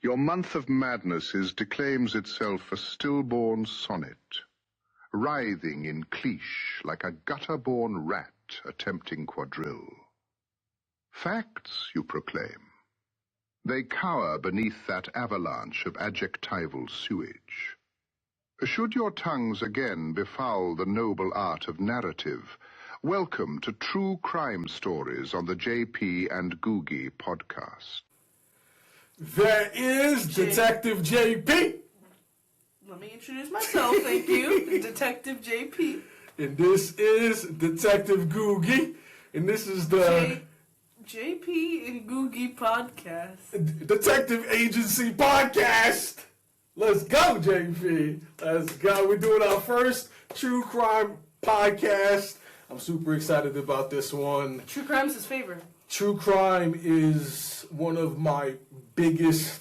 Your month of madnesses declaims itself a stillborn sonnet, writhing in cliche like a gutter-born rat attempting quadrille. Facts, you proclaim. They cower beneath that avalanche of adjectival sewage. Should your tongues again befoul the noble art of narrative, welcome to True Crime Stories on the JPandGoogiePodcast. There is Detective JP. Let me introduce myself, thank you. Detective JP. And this is Detective Googie. And this is the JP and Googie Podcast. Detective Agency Podcast. Let's go, JP. Let's go. We're doing our first True Crime Podcast. I'm super excited about this one. True crime's his favorite. True crime is one of my biggest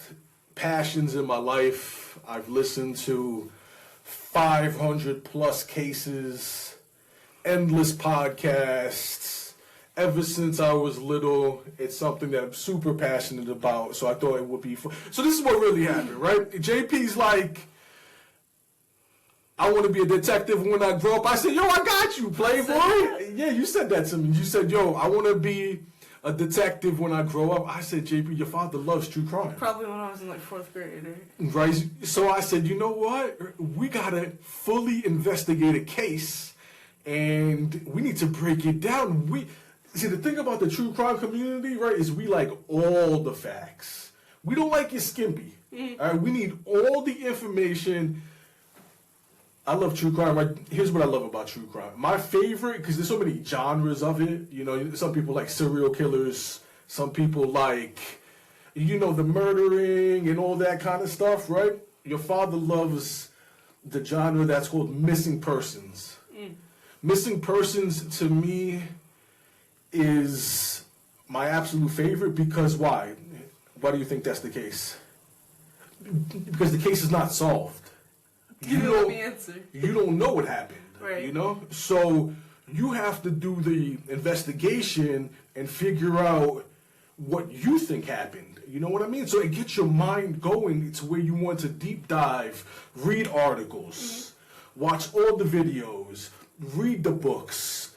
passions in my life. I've listened to 500 plus cases, endless podcasts. Ever since I was little, it's something that I'm super passionate about, so I thought it would be fun. So this is what really happened, right? JP's like, I want to be a detective when I grow up. I said, yo, I got you, Playboy. Yeah, you said that to me. You said, yo, I want to be a detective when I grow up. I said, JP, your father loves true crime. Probably when I was in like 4th grade, right? Right. So I said, you know what? We got to fully investigate a case, and we need to break it down. See, the thing about the true crime community, right, is we like all the facts. We don't like it skimpy. Mm-hmm. All right, we need all the information. I love true crime. Right? Here's what I love about true crime. My favorite, because there's so many genres of it. You know, some people like serial killers. Some people like, you know, the murdering and all that kind of stuff, right? Your father loves the genre that's called missing persons. Missing persons, to me, is my absolute favorite because why? Why do you think that's the case? Because the case is not solved. You know the answer. You don't know what happened. Right. You know? So you have to do the investigation and figure out what you think happened. You know what I mean? So it gets your mind going to where you want to deep dive, read articles, watch all the videos, read the books,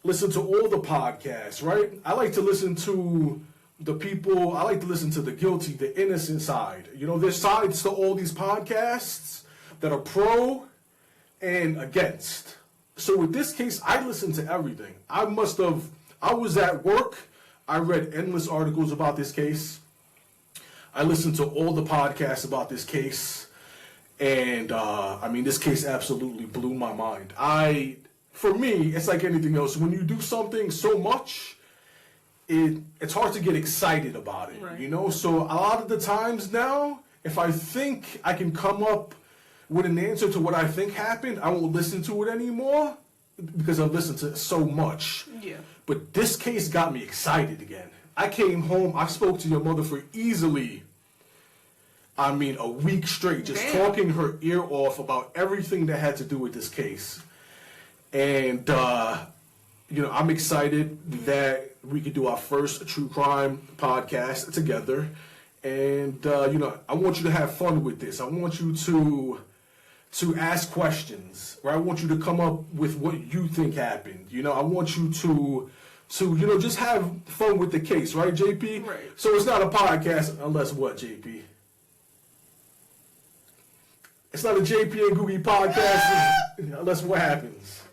listen to all the podcasts, right? I like to listen to the people, I like to listen to the guilty, the innocent side. You know, there's sides to all these podcasts that are pro and against. So with this case, I listened to everything. I was at work, I read endless articles about this case. I listened to all the podcasts about this case. And, this case absolutely blew my mind. For me, it's like anything else. When you do something so much, it's hard to get excited about it, right. You know? So a lot of the times now, if I think I can come up with an answer to what I think happened, I won't listen to it anymore because I've listened to it so much. Yeah. But this case got me excited again. I came home, I spoke to your mother for easily, a week straight, just talking her ear off about everything that had to do with this case. And, I'm excited that we could do our first true crime podcast together. And, I want you to have fun with this. I want you to ask questions, right? I want you to come up with what you think happened. You know, I want you to just have fun with the case, right, JP? Right. So it's not a podcast unless what, JP? It's not a JP and Googie podcast unless what happens?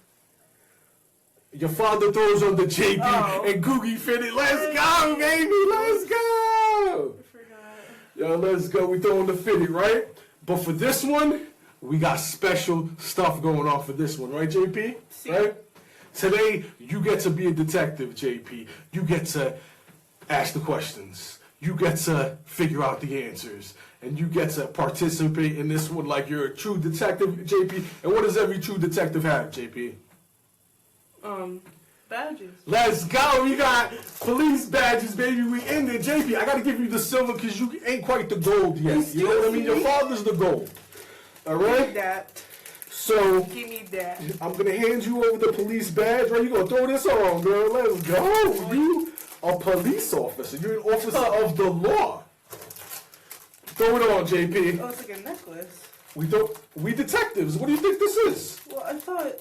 Your father throws on the JP and Googie fitted. Let's go, baby. Let's go. I forgot. Yo, let's go. We throwing the fitted, right? But for this one, we got special stuff going on for this one, right, JP? See. Right? Today, you get to be a detective, JP. You get to ask the questions. You get to figure out the answers. And you get to participate in this one like you're a true detective, JP. And what does every true detective have, JP? Badges. Let's go. We got police badges, baby. We in there. JP, I got to give you the silver because you ain't quite the gold yet. You know what I mean? Your father's the gold. All right? Give me that. So, give me that. I'm going to hand you over the police badge. Right? You're going to throw this on, girl. Let's go. You a police officer. You're an officer of the law. Throw it on, JP. Oh, it's like a necklace. We detectives. What do you think this is? Well, I thought.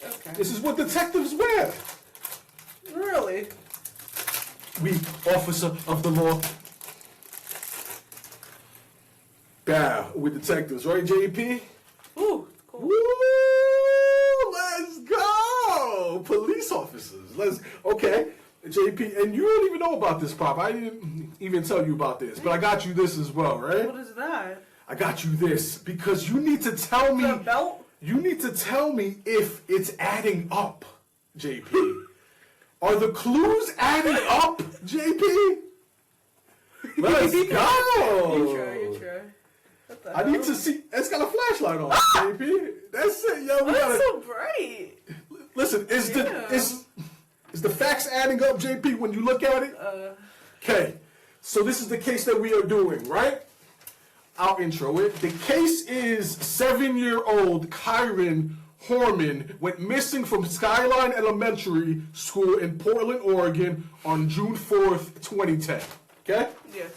Okay. This is what detectives wear. Really? We, officer of the law. Bow. We're detectives, right, JP? Ooh, cool. Woo! Let's go! Police officers. Okay. JP, and you don't even know about this prop. I didn't even tell you about this, but I got you this as well, right? What is that? I got you this because you need to tell me. The belt? You need to tell me if it's adding up, JP. Are the clues adding up, JP? Let's You go. try. What the I need hell? to see. It's got a flashlight on, JP. That's it, yo. We Why gotta is it so bright? listen. Is the facts adding up, JP? When you look at it, okay. So this is the case that we are doing, right? I'll intro it. The case is 7-year-old Kyron Horman went missing from Skyline Elementary School in Portland, Oregon on June 4th, 2010. Okay? Yes.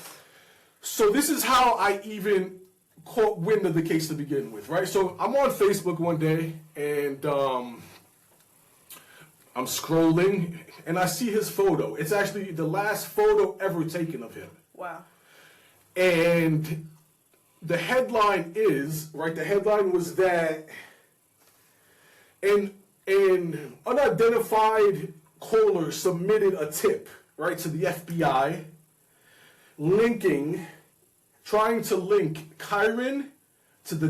So this is how I even caught wind of the case to begin with, right? So I'm on Facebook one day, and I'm scrolling, and I see his photo. It's actually the last photo ever taken of him. Wow. And the headline is, right, the headline was that an unidentified caller submitted a tip, right, to the FBI, trying to link Kyron to the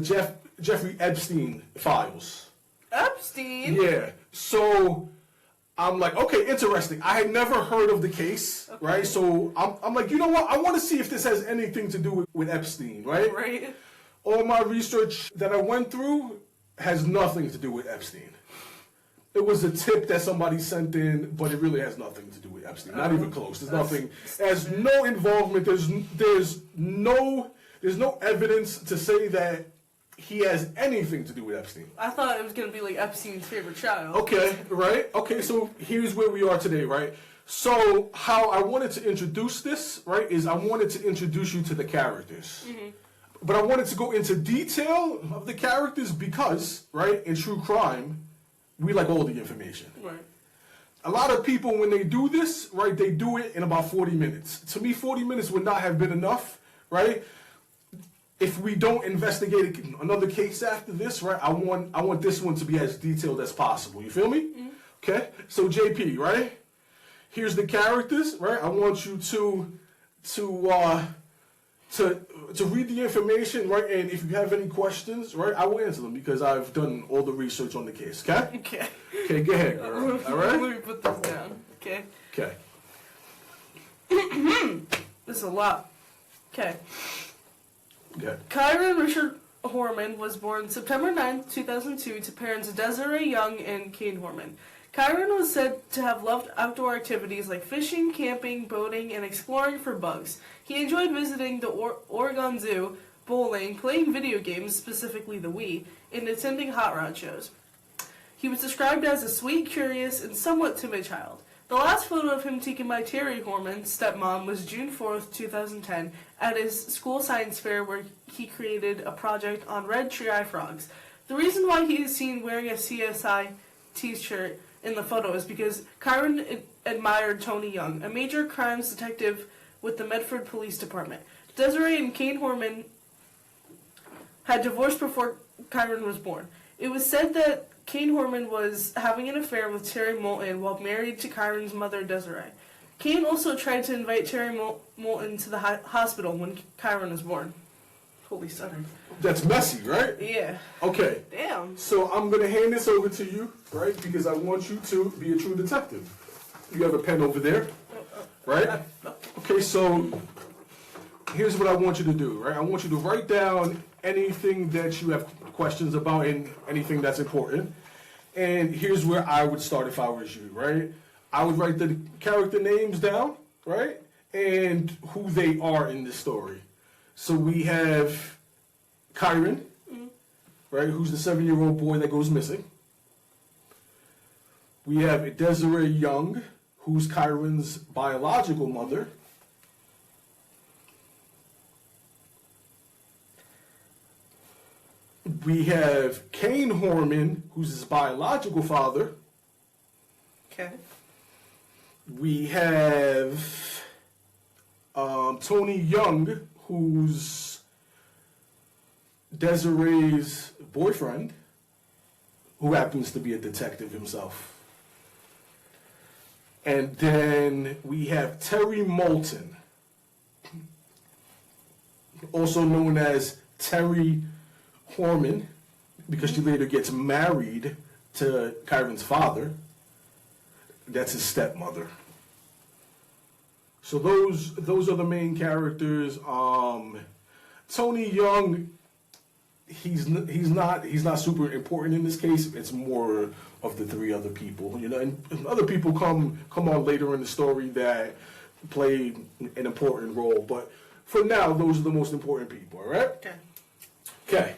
Jeffery Epstein files. Epstein? Yeah. So I'm like, okay, interesting. I had never heard of the case, right? So I'm like, you know what? I want to see if this has anything to do with Epstein, right? Right. All my research that I went through has nothing to do with Epstein. It was a tip that somebody sent in, but it really has nothing to do with Epstein. Not even close. There's nothing. There's no involvement. There's no evidence to say that he has anything to do with Epstein. I thought it was going to be like Epstein's favorite child. Okay, right? Okay, so here's where we are today, right? So how I wanted to introduce this, right, is I wanted to introduce you to the characters. Mm-hmm. But I wanted to go into detail of the characters because, right, in true crime, we like all the information. Right. A lot of people, when they do this, right, they do it in about 40 minutes. To me, 40 minutes would not have been enough, right? If we don't investigate another case after this, right, I want this one to be as detailed as possible. You feel me? Mm-hmm. Okay? So, JP, right? Here's the characters, right? I want you to read the information, right? And if you have any questions, right, I will answer them because I've done all the research on the case, okay? Okay. Okay, go ahead, girl. All right? Let me put this down. Okay. Okay. This is a lot. Okay. Good. Kyron Richard Horman was born September 9th, 2002 to parents Desiree Young and Kane Horman. Kyron was said to have loved outdoor activities like fishing, camping, boating, and exploring for bugs. He enjoyed visiting the Oregon Zoo, bowling, playing video games, specifically the Wii, and attending hot rod shows. He was described as a sweet, curious, and somewhat timid child. The last photo of him taken by Terri Horman, stepmom, was June 4th, 2010, at his school science fair where he created a project on red tree-eye frogs. The reason why he is seen wearing a CSI t-shirt in the photo is because Kyron admired Tony Young, a major crimes detective with the Medford Police Department. Desiree and Kane Horman had divorced before Kyron was born. It was said that Kane Horman was having an affair with Terry Moulton while married to Kyron's mother, Desiree. Kane also tried to invite Terry Moulton to the hospital when Kyron was born. Holy stutter. That's messy, right? Yeah. Okay. Damn. So I'm going to hand this over to you, right, because I want you to be a true detective. You have a pen over there, right? Okay, so here's what I want you to do, right? I want you to write down anything that you have questions about and anything that's important. And here's where I would start if I was you, right? I would write the character names down, right? And who they are in this story. So we have Kyron, right, who's the 7-year-old boy that goes missing. We have Desiree Young, who's Kyron's biological mother. We have Kane Horman, who's his biological father. Okay. We have Tony Young, who's Desiree's boyfriend, who happens to be a detective himself. And then we have Terri Moulton, also known as Terri Horman, because she later gets married to Kyron's father. That's his stepmother. So those are the main characters. Tony Young, he's not super important in this case. It's more of the three other people, you know, and other people come on later in the story that play an important role. But for now, those are the most important people. All right. Okay. Okay.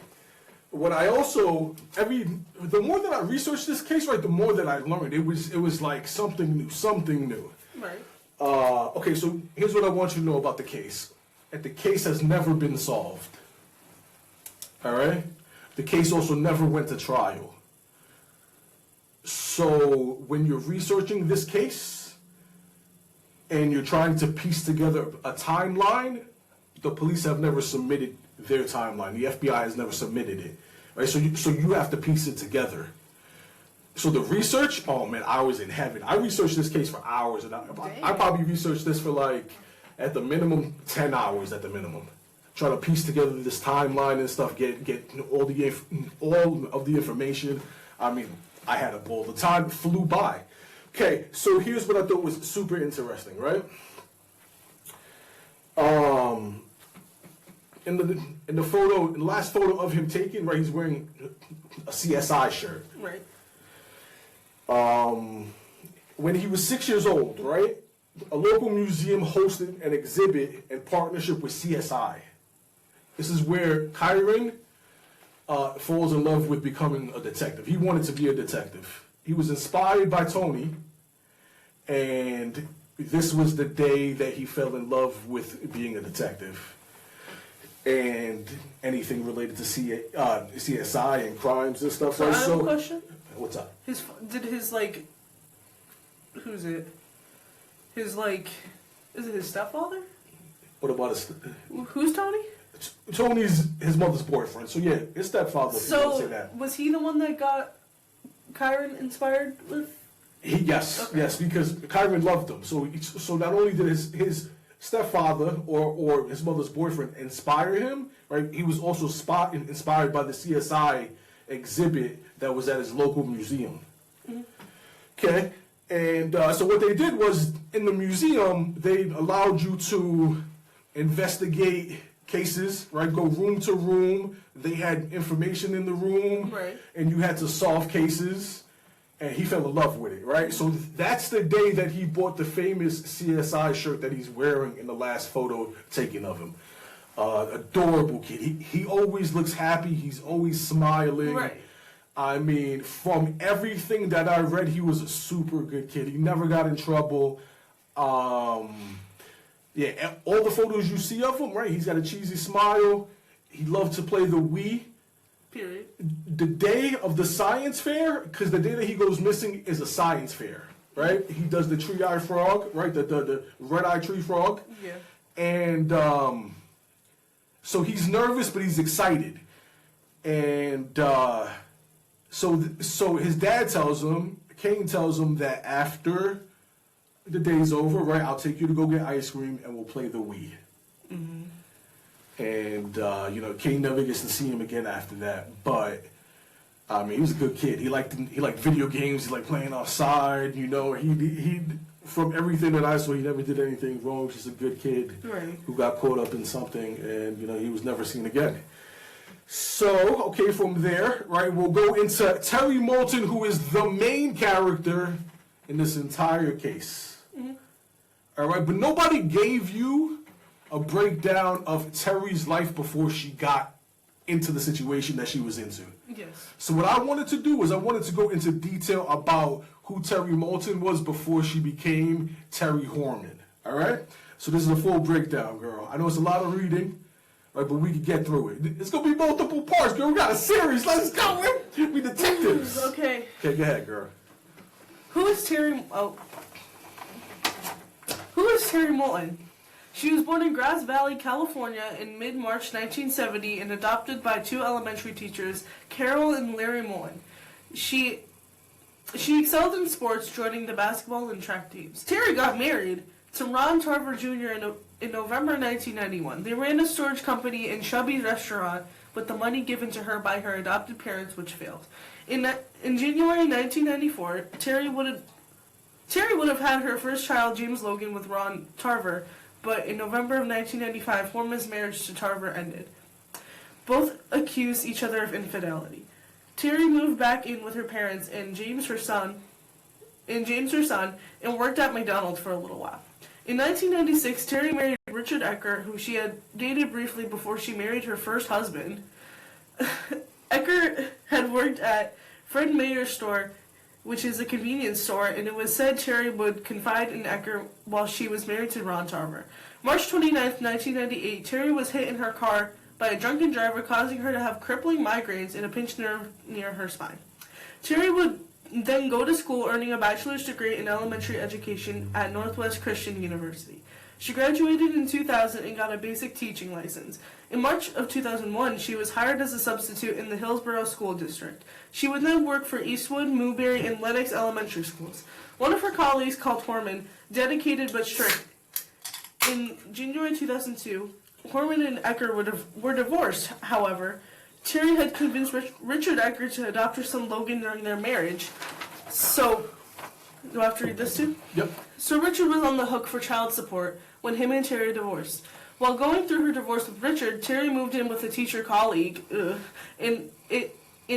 What I also the more that I researched this case, right, the more that I learned. It was like something new. Right. Okay, so here's what I want you to know about the case. That the case has never been solved. All right? The case also never went to trial. So when you're researching this case and you're trying to piece together a timeline, the police have never submitted their timeline. The FBI has never submitted it. Right? So you have to piece it together. So the research, oh man, I was in heaven. I researched this case for hours, and I probably researched this for like, at the minimum, 10 hours at the minimum. Trying to piece together this timeline and stuff, get all of the information. I mean, I had a ball. The time flew by. Okay, so here's what I thought was super interesting, right? In the last photo of him taken, right, he's wearing a CSI shirt. Right. When he was 6 years old, right, a local museum hosted an exhibit in partnership with CSI. This is where Kyron falls in love with becoming a detective. He wanted to be a detective. He was inspired by Tony, and this was the day that he fell in love with being a detective. And anything related to CSI and crimes and stuff. So right? I have a question. What's up? Who's it? Is it his stepfather? What about his? Who's Tony? Tony's his mother's boyfriend. So yeah, his stepfather. If you want to say that. Was he the one that got Kyron inspired with? Yes, because Kyron loved him. So not only did his stepfather or his mother's boyfriend inspire him, right? He was also inspired by the CSI exhibit that was at his local museum. Mm-hmm. Okay, and so what they did was, in the museum, they allowed you to investigate cases, right? Go room to room. They had information in the room, right? And you had to solve cases. And he fell in love with it, right? So that's the day that he bought the famous CSI shirt that he's wearing in the last photo taken of him. Adorable kid. He always looks happy. He's always smiling. Right. I mean, from everything that I read, he was a super good kid. He never got in trouble. Yeah, all the photos you see of him, right? He's got a cheesy smile. He loved to play the Wii. Period. The day of the science fair, because the day that he goes missing is a science fair, right? He does the tree-eye frog, right? The red-eye tree frog. Yeah. And so he's nervous, but he's excited. And so his dad tells him, Kane tells him that after the day's over, right, I'll take you to go get ice cream and we'll play the Wii. Mm-hmm. And, Kane never gets to see him again after that. But, I mean, he was a good kid. He liked video games. He liked playing outside, He from everything that I saw, he never did anything wrong. He's just a good kid who got caught up in something, and, he was never seen again. So, okay, from there, right, we'll go into Terri Moulton, who is the main character in this entire case. Mm-hmm. All right, but nobody gave you a breakdown of Terry's life before she got into the situation that she was into. Yes. So what I wanted to do was I wanted to go into detail about who Terri Moulton was before she became Terri Horman. All right? So this is a full breakdown, girl. I know it's a lot of reading, right? But we can get through it. It's gonna be multiple parts, girl. We got a series. Let's go. We detectives. Okay. Okay, go ahead, girl. Who is Terri Moulton? She was born in Grass Valley, California in mid-March 1970 and adopted by two elementary teachers, Carol and Larry Moulton. She excelled in sports, joining the basketball and track teams. Terri got married to Ron Tarver Jr. in November 1991. They ran a storage company and Chubby's restaurant with the money given to her by her adopted parents, which failed. In January 1994, Terri would have had her first child, James Logan, with Ron Tarver, but in November of 1995, Horman's marriage to Tarver ended. Both accused each other of infidelity. Terri moved back in with her parents and James, her son, and worked at McDonald's for a little while. In 1996, Terri married Richard Ecker, who she had dated briefly before she married her first husband. Ecker had worked at Fred Mayer's store, which is a convenience store, and it was said Terri would confide in Ecker while she was married to Ron Tarver. March 29th, 1998, Terri was hit in her car by a drunken driver, causing her to have crippling migraines and a pinched nerve near her spine. Terri would then go to school, earning a bachelor's degree in elementary education at Northwest Christian University. She graduated in 2000 and got a basic teaching license. In March of 2001, she was hired as a substitute in the Hillsborough School District. She would then work for Eastwood, Newberry, and Lenox elementary schools. One of her colleagues, called Horman, dedicated but strict. In January 2002, Horman and Ecker were divorced. However, Terri had convinced Richard Ecker to adopt her son Logan during their marriage. So, do I have to read this too? Yep. So Richard was on the hook for child support when him and Terri divorced. While going through her divorce with Richard, Terri moved in with a teacher colleague, and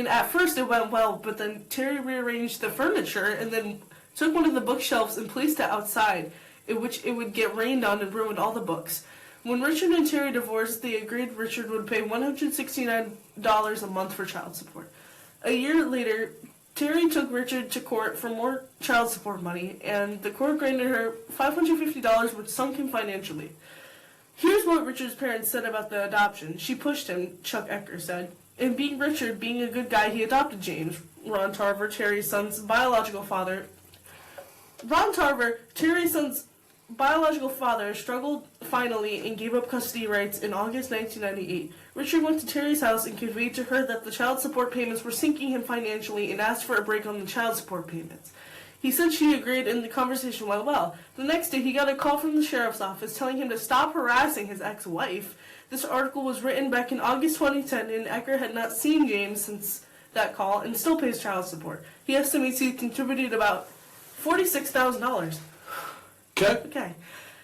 at first it went well, but then Terri rearranged the furniture and then took one of the bookshelves and placed it outside, in which it would get rained on and ruined all the books. When Richard and Terri divorced, they agreed Richard would pay $169 a month for child support. A year later, Terri took Richard to court for more child support money, and the court granted her $550, which sunk him financially. Here's what Richard's parents said about the adoption. She pushed him, Chuck Ecker said. And being Richard, being a good guy, he adopted James, Ron Tarver, Terry's son's biological father. Ron Tarver, Terry's son's biological father, struggled finally and gave up custody rights in August 1998. Richard went to Terry's house and conveyed to her that the child support payments were sinking him financially and asked for a break on the child support payments. He said she agreed and the conversation went well. The next day, he got a call from the sheriff's office telling him to stop harassing his ex-wife. This article was written back in August 2010, and Ecker had not seen James since that call and still pays child support. He estimates he contributed about $46,000. Okay.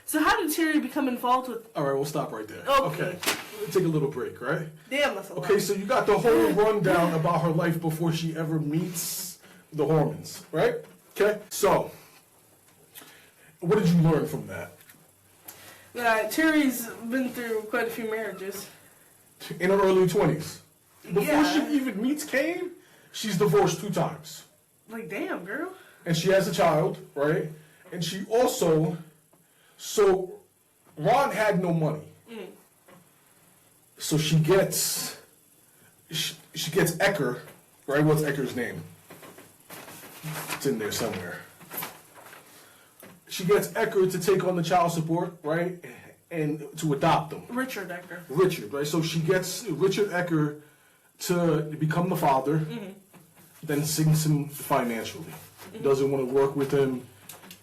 So how did Terri become involved with... All right, we'll stop right there. Okay. We'll take a little break, right? Damn, that's a lot. Okay, so you got the whole rundown about her life before she ever meets the Hormans, right? Okay, so what did you learn from that? Terry's been through quite a few marriages. In her early 20s. Before she Yeah. even meets Kane, she's divorced 2 times. Like, damn, girl. And she has a child, right? And she also, so Ron had no money. So she gets Ecker, right? What's Ecker's name? It's in there somewhere. She gets Ecker to take on the child support, right? And to adopt them. Richard Ecker. Richard, right? So she gets Richard Ecker to become the father, then sinks him financially. Doesn't want to work with him,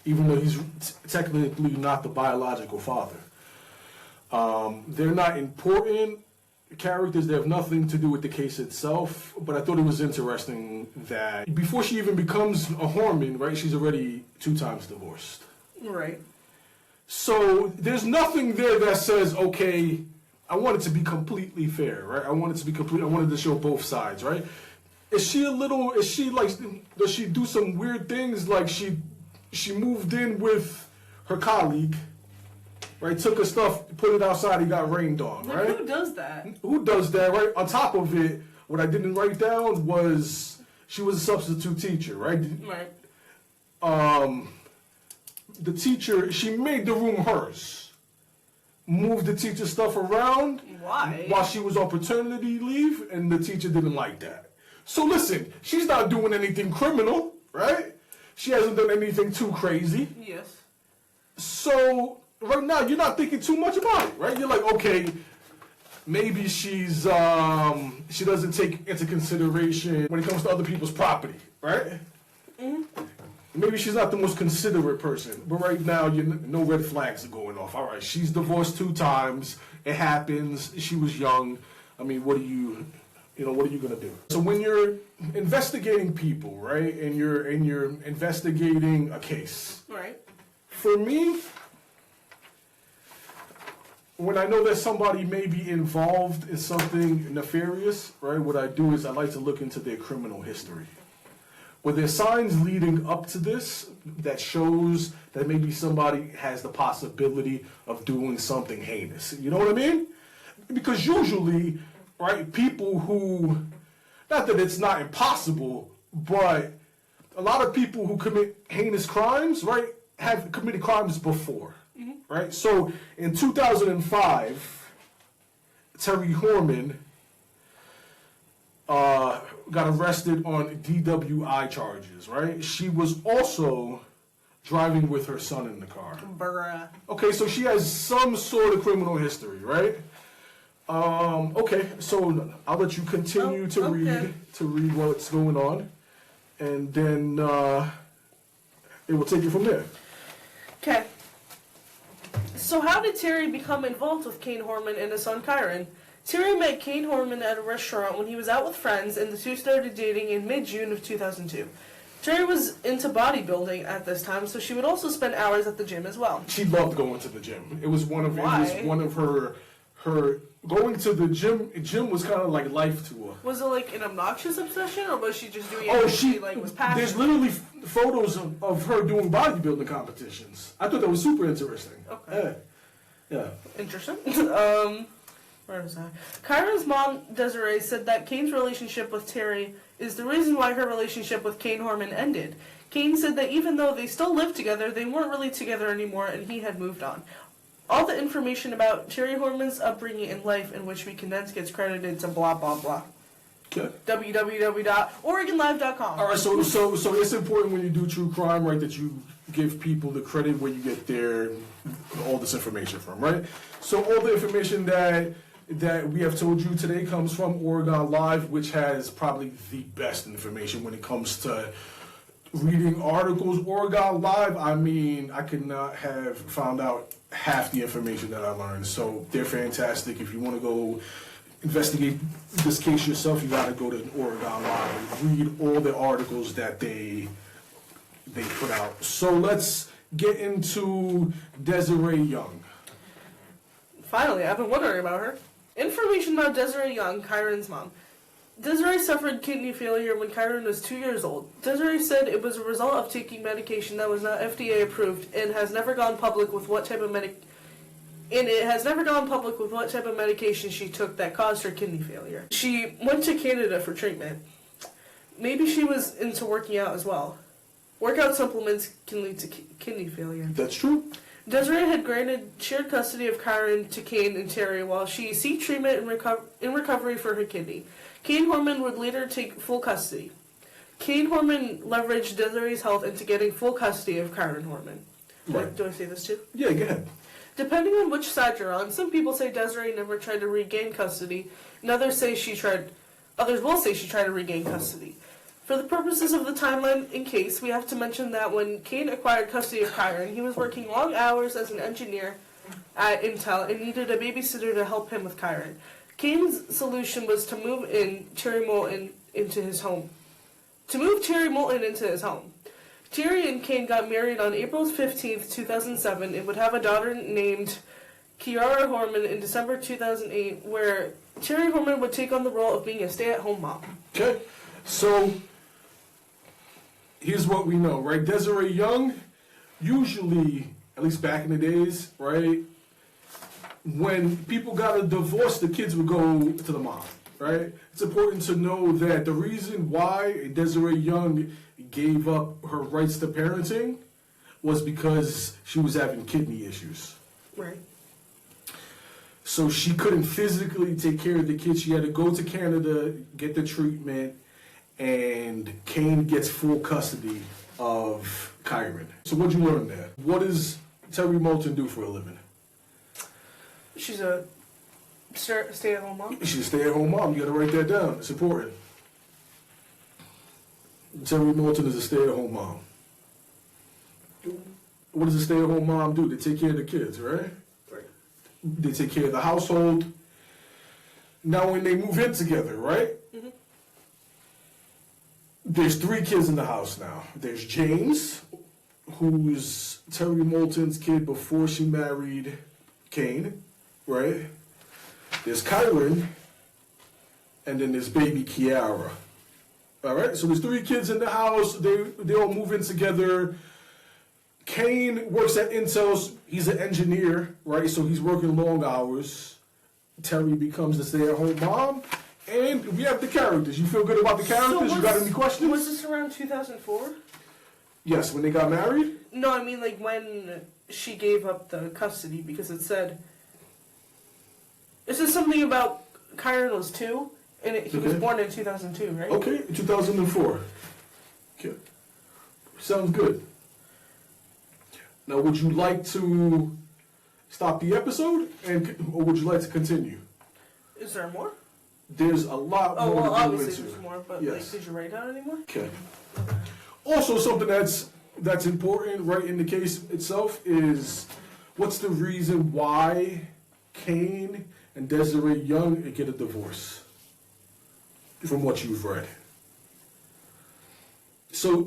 even though he's technically not the biological father. They're not important characters. They have nothing to do with the case itself, but I thought it was interesting that before she even becomes a Horman, right, she's already 2 times divorced. Right. So there's nothing there that says, okay, I want it to be completely fair, right? I wanted to show both sides, right? Does she do some weird things, like she moved in with her colleague, right? Took her stuff, put it outside, he got rained on, Like, right? who does that? Who does that, right? On top of it, what I didn't write down was she was a substitute teacher, right? Right. The teacher, she made the room hers. moved the teacher stuff around. Why? While she was on paternity leave, and the teacher didn't like that. So listen, she's not doing anything criminal, right? She hasn't done anything too crazy. Yes. So right now, you're not thinking too much about it, right? You're like, okay, maybe she doesn't take into consideration when it comes to other people's property, right? Maybe she's not the most considerate person, but right now, no red flags are going off. All right, she's divorced 2 times. It happens. She was young. I mean, what are you gonna do? So when you're investigating people, right, and you're investigating a case, Right. for me, when I know that somebody may be involved in something nefarious, right, what I do is I like to look into their criminal history. Were there signs leading up to this that shows that maybe somebody has the possibility of doing something heinous? You know what I mean? Because usually, right, people who, not that it's not impossible, but a lot of people who commit heinous crimes, right, have committed crimes before, right? So in 2005, Terri Horman got arrested on DWI charges, right? She was also driving with her son in the car. Bruh. Okay, so she has some sort of criminal history, right? Okay, so I'll let you continue to read what's going on, and then it will take you from there. Okay. So how did Terri become involved with Kyron Horman and his son Kyron? Terri met Kyron Horman at a restaurant when he was out with friends, and the two started dating in mid-June of 2002. Terri was into bodybuilding at this time, so she would also spend hours at the gym as well. She loved going to the gym. It was one of her going to the gym. Gym was kind of like life to her. Was it like an obnoxious obsession, or was she just doing it Oh, because she like was passionate? There's literally photos of her doing bodybuilding competitions. I thought that was super interesting. Okay. Yeah. Interesting. Where was I? Kyron's mom, Desiree, said that Kane's relationship with Terri is the reason why her relationship with Kyron Horman ended. Kane said that even though they still lived together, they weren't really together anymore, and he had moved on. All the information about Terri Horman's upbringing and life in which we condense gets credited to blah blah blah. Okay. www.oregonlive.com. All right, so it's important when you do true crime, right, that you give people the credit where you get all this information from, right? So all the information that we have told you today comes from Oregon Live, which has probably the best information when it comes to reading articles. Oregon Live, I mean, I could not have found out half the information that I learned. So they're fantastic. If you want to go investigate this case yourself, you got to go to Oregon Live and read all the articles that they put out. So let's get into Desiree Young. Finally, I've been wondering about her. Information about Desiree Young, Kyron's mom. Desiree suffered kidney failure when Kyron was 2 years old. Desiree said it was a result of taking medication that was not FDA approved and has never gone public with what type of medication she took that caused her kidney failure. She went to Canada for treatment. Maybe she was into working out as well. Workout supplements can lead to kidney failure. That's true. Desiree had granted shared custody of Kyron to Kane and Terri while she seeked treatment in recovery for her kidney. Kyron Horman would later take full custody. Kyron Horman leveraged Desiree's health into getting full custody of Kyron Horman. Right. Do I say this too? Yeah, go ahead. Depending on which side you're on, some people say Desiree never tried to regain custody, and others will say she tried to regain custody. For the purposes of the timeline in case, we have to mention that when Kane acquired custody of Kyron, he was working long hours as an engineer at Intel and needed a babysitter to help him with Kyron. Kane's solution was to move Terri Moulton into his home. Terri and Kane got married on April 15th, 2007, and would have a daughter named Kyron Horman in December 2008, where Terri Horman would take on the role of being a stay-at-home mom. Okay, so here's what we know, right? Desiree Young, usually, at least back in the days, right, when people got a divorce, the kids would go to the mom, right? It's important to know that the reason why Desiree Young gave up her rights to parenting was because she was having kidney issues. Right. So she couldn't physically take care of the kid. She had to go to Canada, get the treatment, and Kane gets full custody of Kyron. So what'd you learn there? What does Terri Moulton do for a living? She's a stay-at-home mom. She's a stay-at-home mom. You gotta write that down. It's important. Terri Moulton is a stay-at-home mom. What does a stay-at-home mom do? They take care of the kids, right? They take care of the household. Now when they move in together, right? Mm-hmm. There's 3 kids in the house now. There's James, who's Terri Moulton's kid before she married Kane, right? There's Kyron, and then there's baby Kiara. All right, so there's 3 kids in the house. They all move in together. Kane works at Intel. He's an engineer, right? So he's working long hours. Terri becomes the stay-at-home mom. And we have the characters. You feel good about the characters? You got any questions? Was this around 2004? Yes, when they got married? No, I mean like when she gave up the custody, because it said something about Kyron was 2, and he was born in 2002, right? Okay, 2004. Okay. Sounds good. Now, would you like to stop the episode, or would you like to continue? Is there more? There's a lot Oh, more well, to go obviously into. there's more, but Yes. like, did you write down any more? Okay. Also, something that's important, right, in the case itself is what's the reason why Kane and Desiree Young get a divorce? From what you've read. So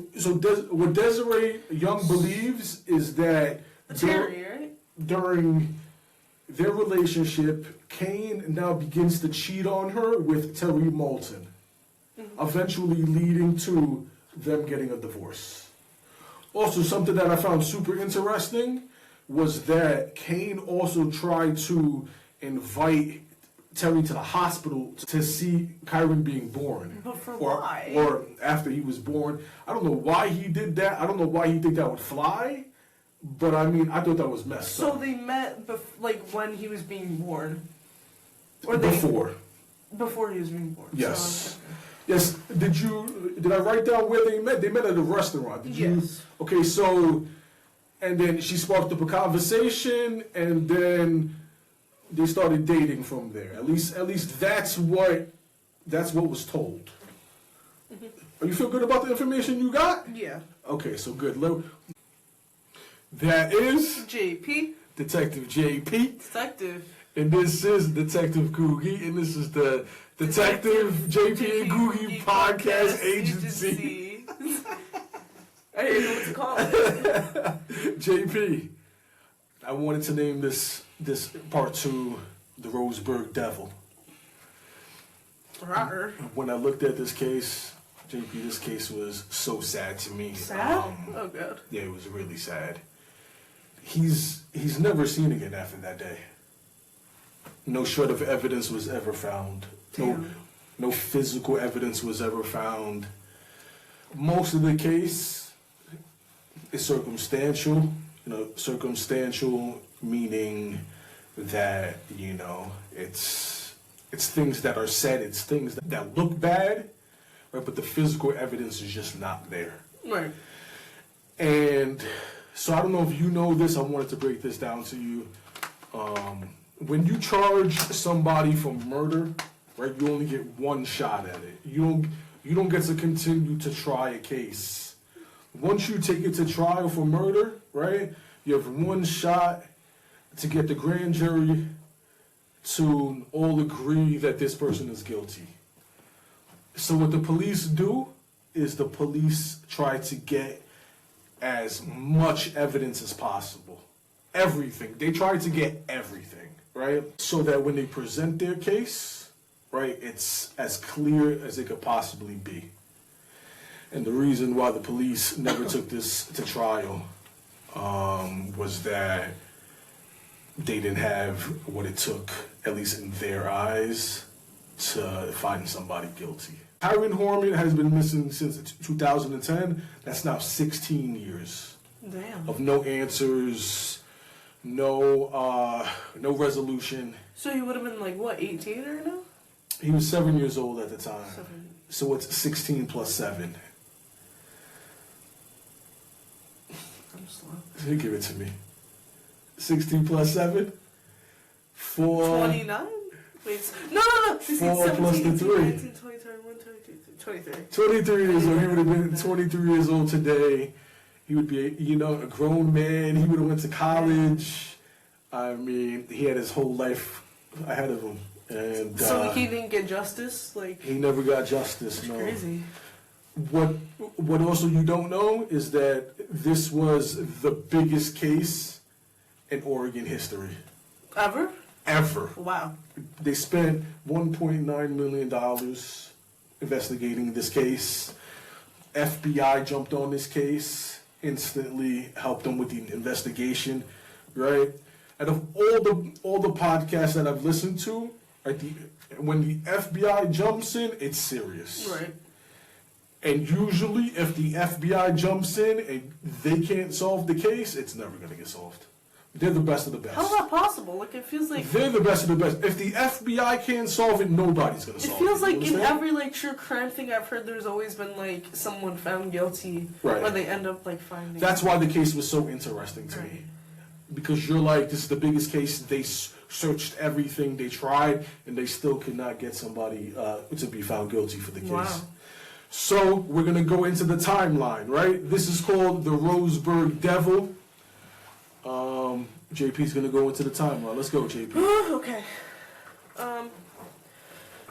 what Desiree Young believes is that Terri, right? during their relationship, Kane now begins to cheat on her with Terri Moulton, eventually leading to them getting a divorce. Also, something that I found super interesting was that Kane also tried to invite Terri to the hospital to see Kyron being born. But for why? Or after he was born. I don't know why he did that. I don't know why he think that would fly. But I mean, I thought that was messed up. So they met like when he was being born? Before. Before he was being born. Yes. So, Yes. Did I write down where they met? They met at a restaurant. Did you? Yes. Okay, so, and then she sparked up a conversation, and then they started dating from there. At least that's what was told. Mm-hmm. You feel good about the information you got? Yeah. Okay, so good. That is JP. Detective JP. Detective. And this is Detective Googie, and this is the Detective JPandGoogiePodcast Podcast Agency. I didn't know what to call it. JP, I wanted to name this part 2 the Roseburg Devil. Rawr. When I looked at this case, JP, this case was so sad to me. Sad? Oh god. Yeah, it was really sad. He's never seen again after that day. No shred of evidence was ever found. No physical evidence was ever found. Most of the case is circumstantial. Circumstantial meaning that, it's things that are said, it's things that look bad, right? But the physical evidence is just not there. Right. And so I don't know if you know this, I wanted to break this down to you. When you charge somebody for murder, right, you only get one shot at it. You don't get to continue to try a case. Once you take it to trial for murder, right, you have one shot to get the grand jury to all agree that this person is guilty. So what the police do is the police try to get as much evidence as possible. Everything. They try to get everything, right? So that when they present their case, right, it's as clear as it could possibly be. And the reason why the police never took this to trial was that they didn't have what it took, at least in their eyes, to find somebody guilty. Kyron Horman has been missing since 2010. That's now 16 years. Damn. Of no answers, no resolution. So he would have been like, what, 18 or no? He was 7 years old at the time. 7. So it's 16 plus 7. I'm slow. You give it to me. 16 plus 7? 29? Wait, no. 4 plus the 3. 19, 20, 21, 22, 23. 23 years old. He would have been 23 years old today. He would be, a grown man. He would have went to college. I mean, he had his whole life ahead of him. And so he didn't get justice? Like, he never got justice, no. crazy. What also you don't know is that this was the biggest case in Oregon history. Ever? Ever. Wow. They spent $1.9 million investigating this case. FBI jumped on this case, instantly helped them with the investigation, right? And of all the podcasts that I've listened to, when the FBI jumps in, it's serious. Right. And usually, if the FBI jumps in and they can't solve the case, it's never going to get solved. They're the best of the best. How's that possible? Like, it feels like... They're the best of the best. If the FBI can't solve it, nobody's going to solve it. It feels like You in understand? every, like, true crime thing I've heard, there's always been, like, someone found guilty. Right. Or they end up, like, finding... That's why the case was so interesting to me. Because you're like, this is the biggest case. They searched everything. They tried, and they still could not get somebody to be found guilty for the case. Wow. So we're going to go into the timeline, right? This is called the Roseburg Devil. JP's going to go into the timeline. Let's go, JP. Okay.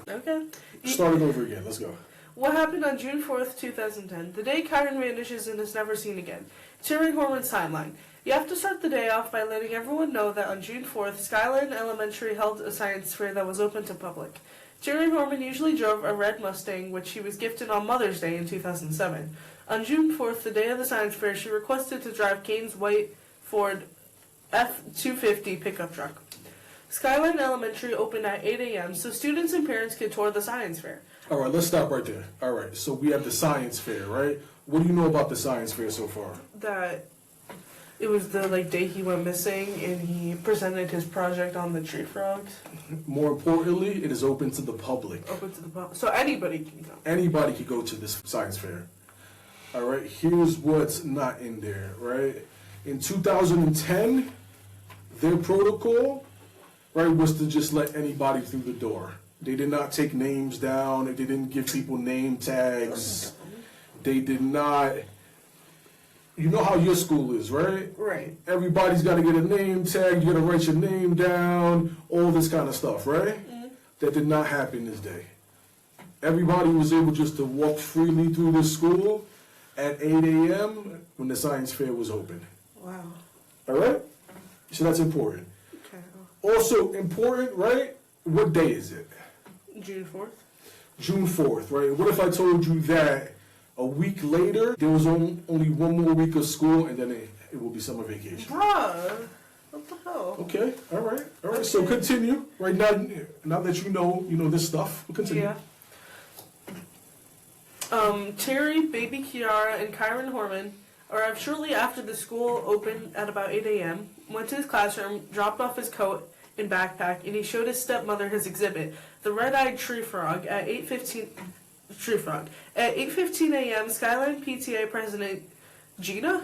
Okay. Start it over again. Let's go. What happened on June 4th, 2010? The day Kyron vanishes and is never seen again. Terri Horman's timeline. You have to start the day off by letting everyone know that on June 4th, Skyline Elementary held a science fair that was open to public. Terri Horman usually drove a red Mustang, which she was gifted on Mother's Day in 2007. On June 4th, the day of the science fair, she requested to drive Kane's white Ford F-250 pickup truck. Skyline Elementary opened at 8 a.m., so students and parents could tour the science fair. All right, let's stop right there. All right, so we have the science fair, right? What do you know about the science fair so far? That it was the day he went missing, and he presented his project on the tree frogs. More importantly, it is open to the public. Open to the public, so anybody can go. Anybody can go to this science fair. All right, here's what's not in there, right? In 2010, their protocol, right, was to just let anybody through the door. They did not take names down. They didn't give people name tags. They did not... You know how your school is, right? Right. Everybody's got to get a name tag. You got to write your name down. All this kind of stuff, right? Mm-hmm. That did not happen this day. Everybody was able just to walk freely through the school at 8 a.m. when the science fair was open. Wow. All right? So that's important. Okay. Also important, right? What day is it? June 4th? June 4th, right? What if I told you that a week later, there was only one more week of school, and then it will be summer vacation? Bruh. What the hell? Okay, all right. Okay. So continue. Right now that you know this stuff, we'll continue. Yeah. Terri, baby Kiara, and Kyron Horman arrived shortly after the school opened at about 8 a.m., went to his classroom, dropped off his coat and backpack, and he showed his stepmother his exhibit, the red-eyed tree frog, at 8:15 a.m., Skyline PTA President Gina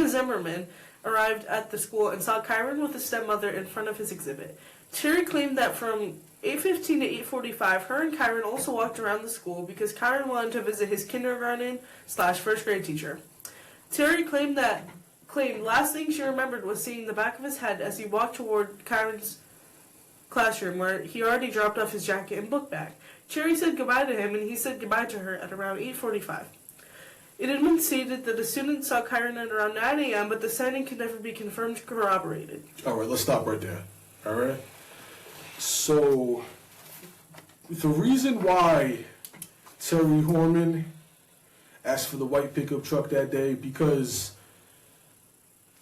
Zimmerman arrived at the school and saw Kyron with his stepmother in front of his exhibit. Terri claimed that from 8:15 to 8:45, her and Kyron also walked around the school because Kyron wanted to visit his kindergarten/first grade teacher. Terri claimed last thing she remembered was seeing the back of his head as he walked toward Kyron's classroom, where he already dropped off his jacket and book bag. Terri said goodbye to him, and he said goodbye to her at around 8:45. It had been stated that the students saw Kyron at around 9 a.m., but the sighting could never be confirmed or corroborated. All right, let's stop right there. All right? So, the reason why Terri Horman asked for the white pickup truck that day, because...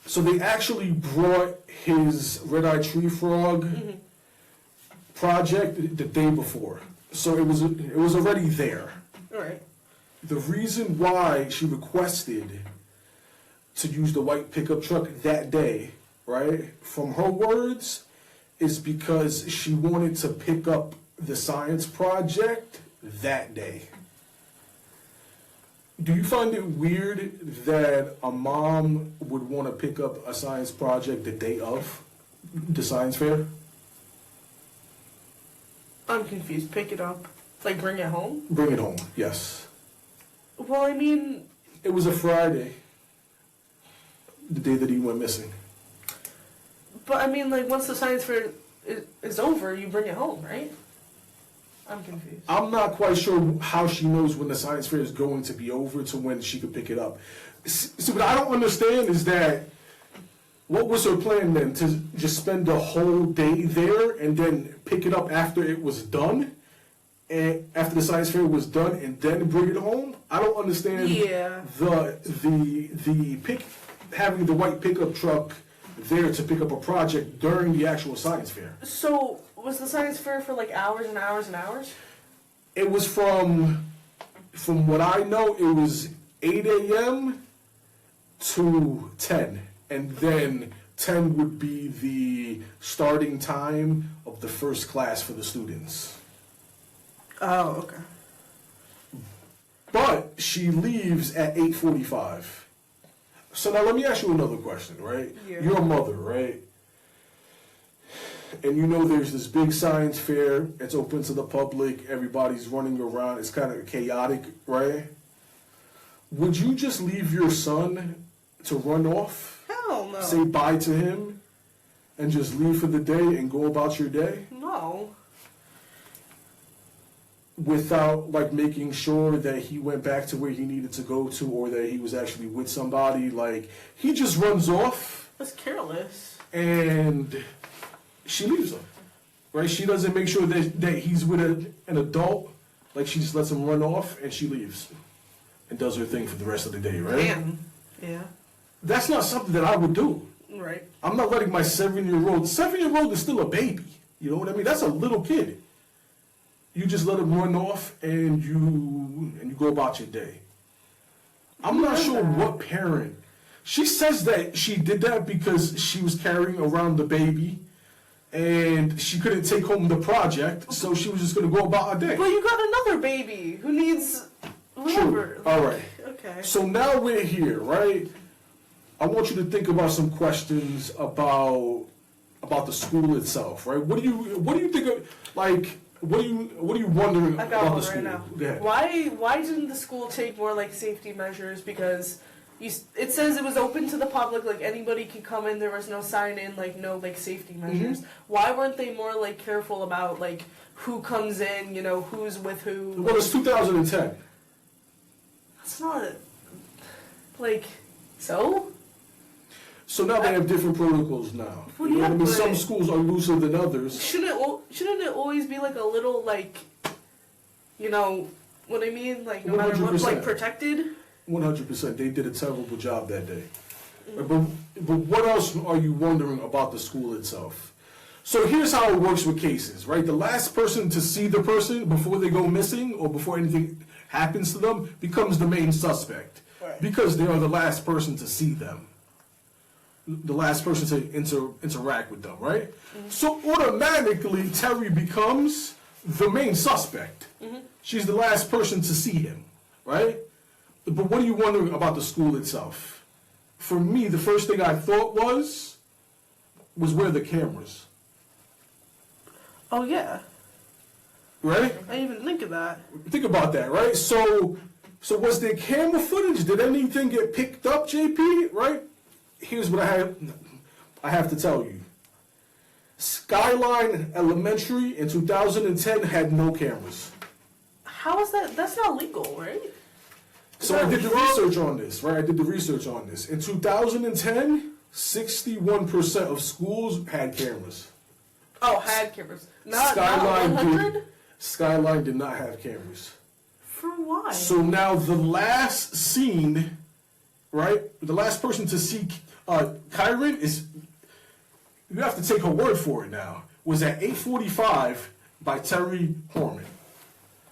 So they actually brought his red-eyed tree frog project the day before. So it was already there. All right. The reason why she requested to use the white pickup truck that day, right, from her words, is because she wanted to pick up the science project that day. Do you find it weird that a mom would want to pick up a science project the day of the science fair? I'm confused. Pick it up. Like, bring it home? Bring it home, yes. Well, I mean... It was a Friday, the day that he went missing. But, I mean, like, once the science fair is over, you bring it home, right? I'm confused. I'm not quite sure how she knows when the science fair is going to be over to when she could pick it up. So what I don't understand is that, what was her plan then? To just spend the whole day there and then pick it up after it was done? And after the science fair was done and then bring it home? I don't understand having the white pickup truck there to pick up a project during the actual science fair. So, was the science fair for like hours and hours and hours? It was from what I know, it was 8 a.m. to 10. And then 10 would be the starting time of the first class for the students. Oh, okay. But she leaves at 8:45. So now let me ask you another question, right? Yeah. You're a mother, right? And you know there's this big science fair. It's open to the public. Everybody's running around. It's kind of chaotic, right? Would you just leave your son to run off? Hell no. Say bye to him and just leave for the day and go about your day? No. Without, like, making sure that he went back to where he needed to go to or that he was actually with somebody. Like, he just runs off. That's careless. And she leaves him, right? She doesn't make sure that he's with an adult. Like, she just lets him run off and she leaves and does her thing for the rest of the day, right? Damn. Yeah. That's not something that I would do. Right. I'm not letting my 7-year-old... 7-year-old is still a baby. You know what I mean? That's a little kid. You just let him run off and you go about your day. I'm not sure what parent. She says that she did that because she was carrying around the baby and she couldn't take home the project, so she was just going to go about her day. But you got another baby who needs whatever. True. All right. Okay. So now we're here, right? I want you to think about some questions about the school itself, right? What do you think of, like, what are you wondering I got about one the school? right now. Go ahead. Why didn't the school take more like safety measures? Because it says it was open to the public, like anybody could come in. There was no sign in, like no like safety measures. Why weren't they more like careful about like who comes in? You know, who's with who? Well, it's 2010. That's not like so. So now they have different protocols now. Well, You know yeah, what I mean? but- Some schools are looser than others. Shouldn't it always be like a little like, you know, what I mean? Like no matter what, 100%. like protected. 100%. They did a terrible job that day. But what else are you wondering about the school itself? So here's how it works with cases, right? The last person to see the person before they go missing or before anything happens to them becomes the main suspect. Right. Because they are the last person to see them. The last person to interact with them, right? So automatically, Terri becomes the main suspect. She's the last person to see him, right? But what are you wondering about the school itself? For me, the first thing I thought was where are the cameras? Oh yeah, Right? I didn't even think of that. Think about that, right? So was there camera footage? Did anything get picked up, JP? Right? Here's what I have to tell you. Skyline Elementary in 2010 had no cameras. How is that? That's not legal, right? So I did the research on this, right? I did the research on this. In 2010, 61% of schools had cameras. Oh, had cameras. Not 100? Skyline did not have cameras. For why? So now the last scene, right? The last person to see Kyron is, you have to take her word for it now, was at 8:45 by Terri Horman.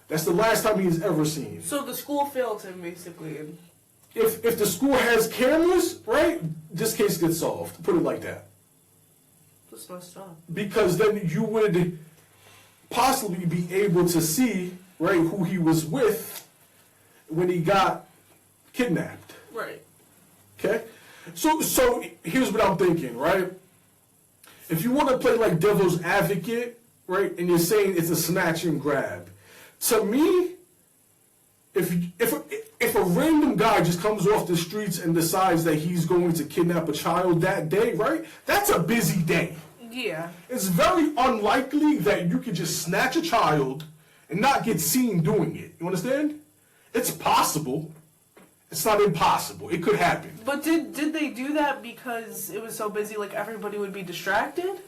That's the last time he's ever seen. So the school failed him, basically. And If the school has cameras, right, this case gets solved. Put it like that. Just messed up. Because then you would possibly be able to see, right, who he was with when he got kidnapped. Right. Okay? So here's what I'm thinking, right? If you want to play like devil's advocate, right, and you're saying it's a snatch and grab, to me, if a random guy just comes off the streets and decides that he's going to kidnap a child that day, right, that's a busy day. Yeah. It's very unlikely that you could just snatch a child and not get seen doing it. You understand? It's possible. It's not impossible. It could happen. But did they do that because it was so busy, like everybody would be distracted?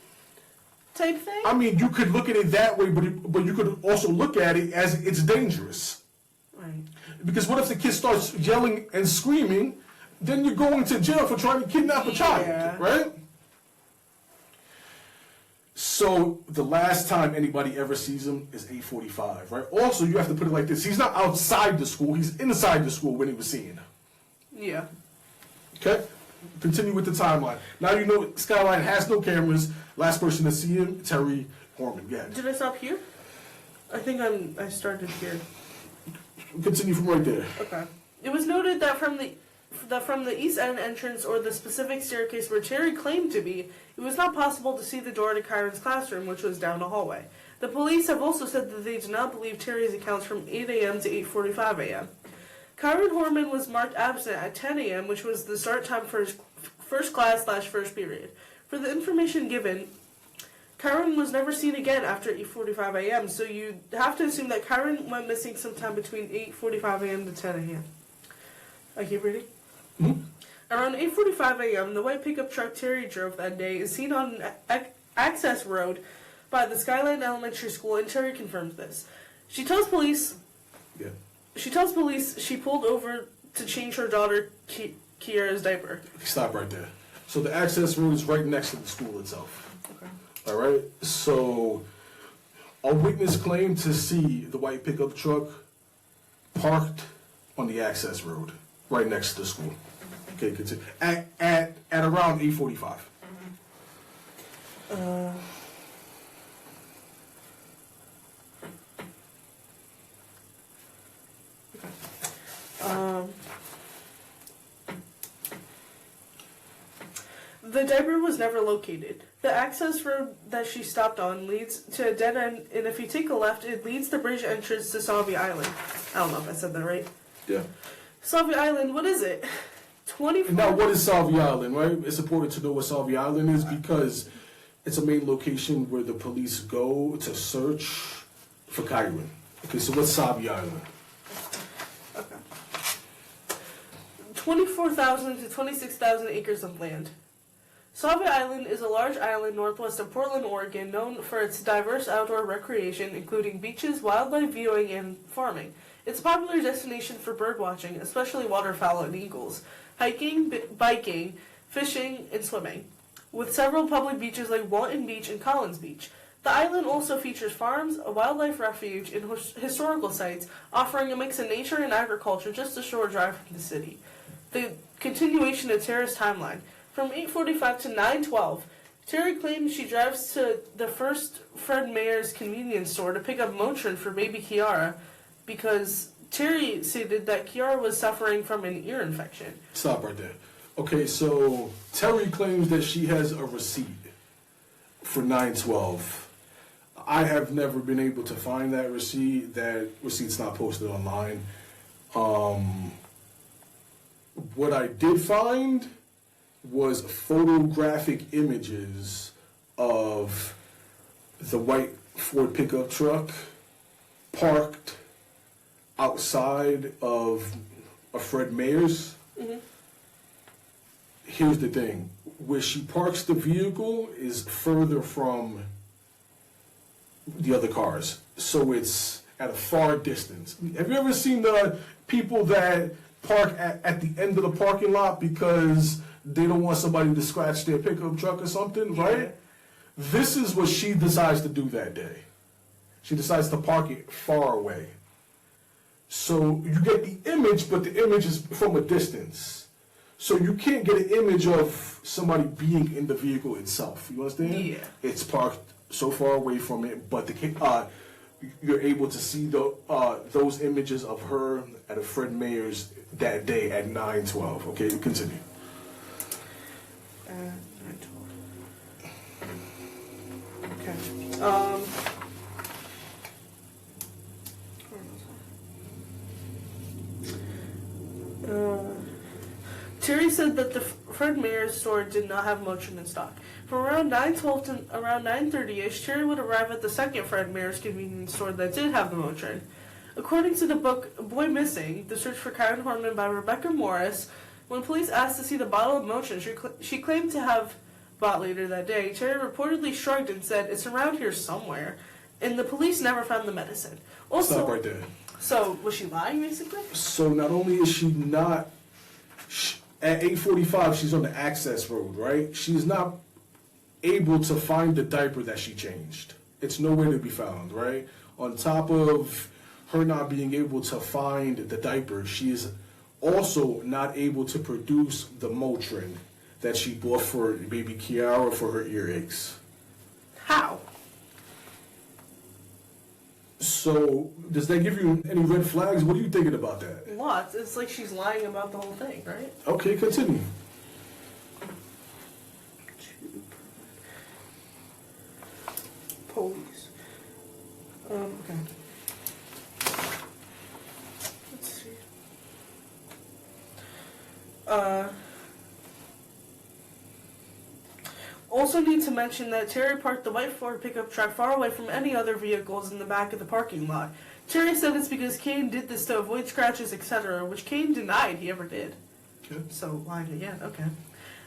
Type thing? I mean, you could look at it that way, but you could also look at it as it's dangerous. Right. Because what if the kid starts yelling and screaming, then you're going to jail for trying to kidnap a child, right? So the last time anybody ever sees him is 8:45, right? Also, you have to put it like this. He's not outside the school. He's inside the school when he was seen. Yeah. Okay? Continue with the timeline. Now you know Skyline has no cameras. Last person to see him, Terri Horman. Yeah. Did I stop here? I think I started here. Continue from right there. Okay. It was noted that from the east end entrance or the specific staircase where Terri claimed to be, it was not possible to see the door to Kyron's classroom, which was down a hallway. The police have also said that they do not believe Terry's accounts from 8 a.m. to 8:45 a.m. Kyron Horman was marked absent at 10 a.m., which was the start time for his first class / first period. For the information given, Kyron was never seen again after 8:45 a.m., so you have to assume that Kyron went missing sometime between 8:45 a.m. to 10 a.m. I keep reading? Mm-hmm. Around 8:45 a.m., the white pickup truck Terri drove that day is seen on an access road by the Skyline Elementary School, and Terri confirms this. She tells police she pulled over to change her daughter Kiara's diaper. Stop right there. So the access road is right next to the school itself. Okay. All right. So a witness claimed to see the white pickup truck parked on the access road right next to the school. Okay, continue. At around 8:45. The diaper was never located. The access road that she stopped on leads to a dead end, and if you take a left, it leads the bridge entrance to Sauvie Island. I don't know if I said that right. Yeah. Sauvie Island, what is it? 24. Now, what is Sauvie Island, right? It's important to know what Sauvie Island is because it's a main location where the police go to search for Kyron. Okay, so what's Sauvie Island? Okay. 24,000 to 26,000 acres of land. Sauvie Island is a large island northwest of Portland, Oregon, known for its diverse outdoor recreation, including beaches, wildlife viewing, and farming. It's a popular destination for bird watching, especially waterfowl and eagles, hiking, biking, fishing, and swimming, with several public beaches like Walton Beach and Collins Beach. The island also features farms, a wildlife refuge, and historical sites, offering a mix of nature and agriculture just a short drive from the city. The continuation of Terri's timeline. From 8:45 to 9:12, Terri claims she drives to the first Fred Meyer's convenience store to pick up Motrin for baby Kiara because Terri stated that Kiara was suffering from an ear infection. Stop right there. Okay, so Terri claims that she has a receipt for 9/12. I have never been able to find that receipt. That receipt's not posted online. What I did find was photographic images of the white Ford pickup truck parked outside of a Fred Meyer's. Mm-hmm. Here's the thing. Where she parks the vehicle is further from the other cars. So it's at a far distance. Have you ever seen the people that park at the end of the parking lot because they don't want somebody to scratch their pickup truck or something, right? This is what she decides to do that day. She decides to park it far away. So you get the image, but the image is from a distance. So you can't get an image of somebody being in the vehicle itself. You understand? Yeah. It's parked so far away from it, but you're able to see those images of her at a Fred Meyer's that day at 9:12. Okay, continue. 9:12. Okay. Terri said that the Fred Meyer's store did not have Motrin in stock. From around 9:12 to around 9:30ish, Terri would arrive at the second Fred Meyer's convenience store that did have the Motrin. According to the book Boy Missing, The Search for Kyron Horman by Rebecca Morris, when police asked to see the bottle of Motrin she claimed to have bought later that day, Terri reportedly shrugged and said, "It's around here somewhere," and the police never found the medicine. Also, Stop right there. So, was she lying, basically? So not only is she not... At 8:45, she's on the access road, right? She's not able to find the diaper that she changed. It's nowhere to be found, right? On top of her not being able to find the diaper, she is also not able to produce the Motrin that she bought for baby Kiara for her earaches. How? So, does that give you any red flags? What are you thinking about that? Lots. It's like she's lying about the whole thing, right? Okay, continue. Police. Okay. Let's see. Also need to mention that Terri parked the white Ford pickup truck far away from any other vehicles in the back of the parking lot. Terri said it's because Kane did this to avoid scratches, etc., which Kane denied he ever did. Okay. So, lying again, okay.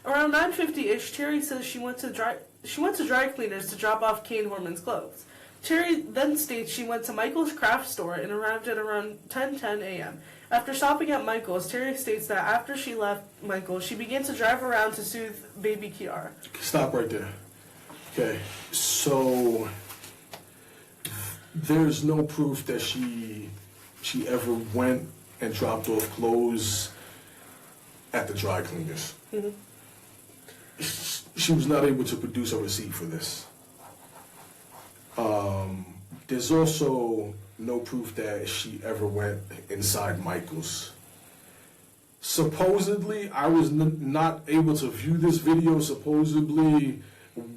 Around 9:50-ish, Terri says she went to dry cleaners to drop off Kyron Horman's clothes. Terri then states she went to Michael's craft store and arrived at around 10:10 a.m. After stopping at Michael's, Terri states that after she left Michael's, she began to drive around to soothe baby Kiara. Stop right there. Okay, so there's no proof that she ever went and dropped off clothes at the dry cleaners. Mm-hmm. She was not able to produce a receipt for this. There's also no proof that she ever went inside Michael's. Supposedly, I was not able to view this video. Supposedly,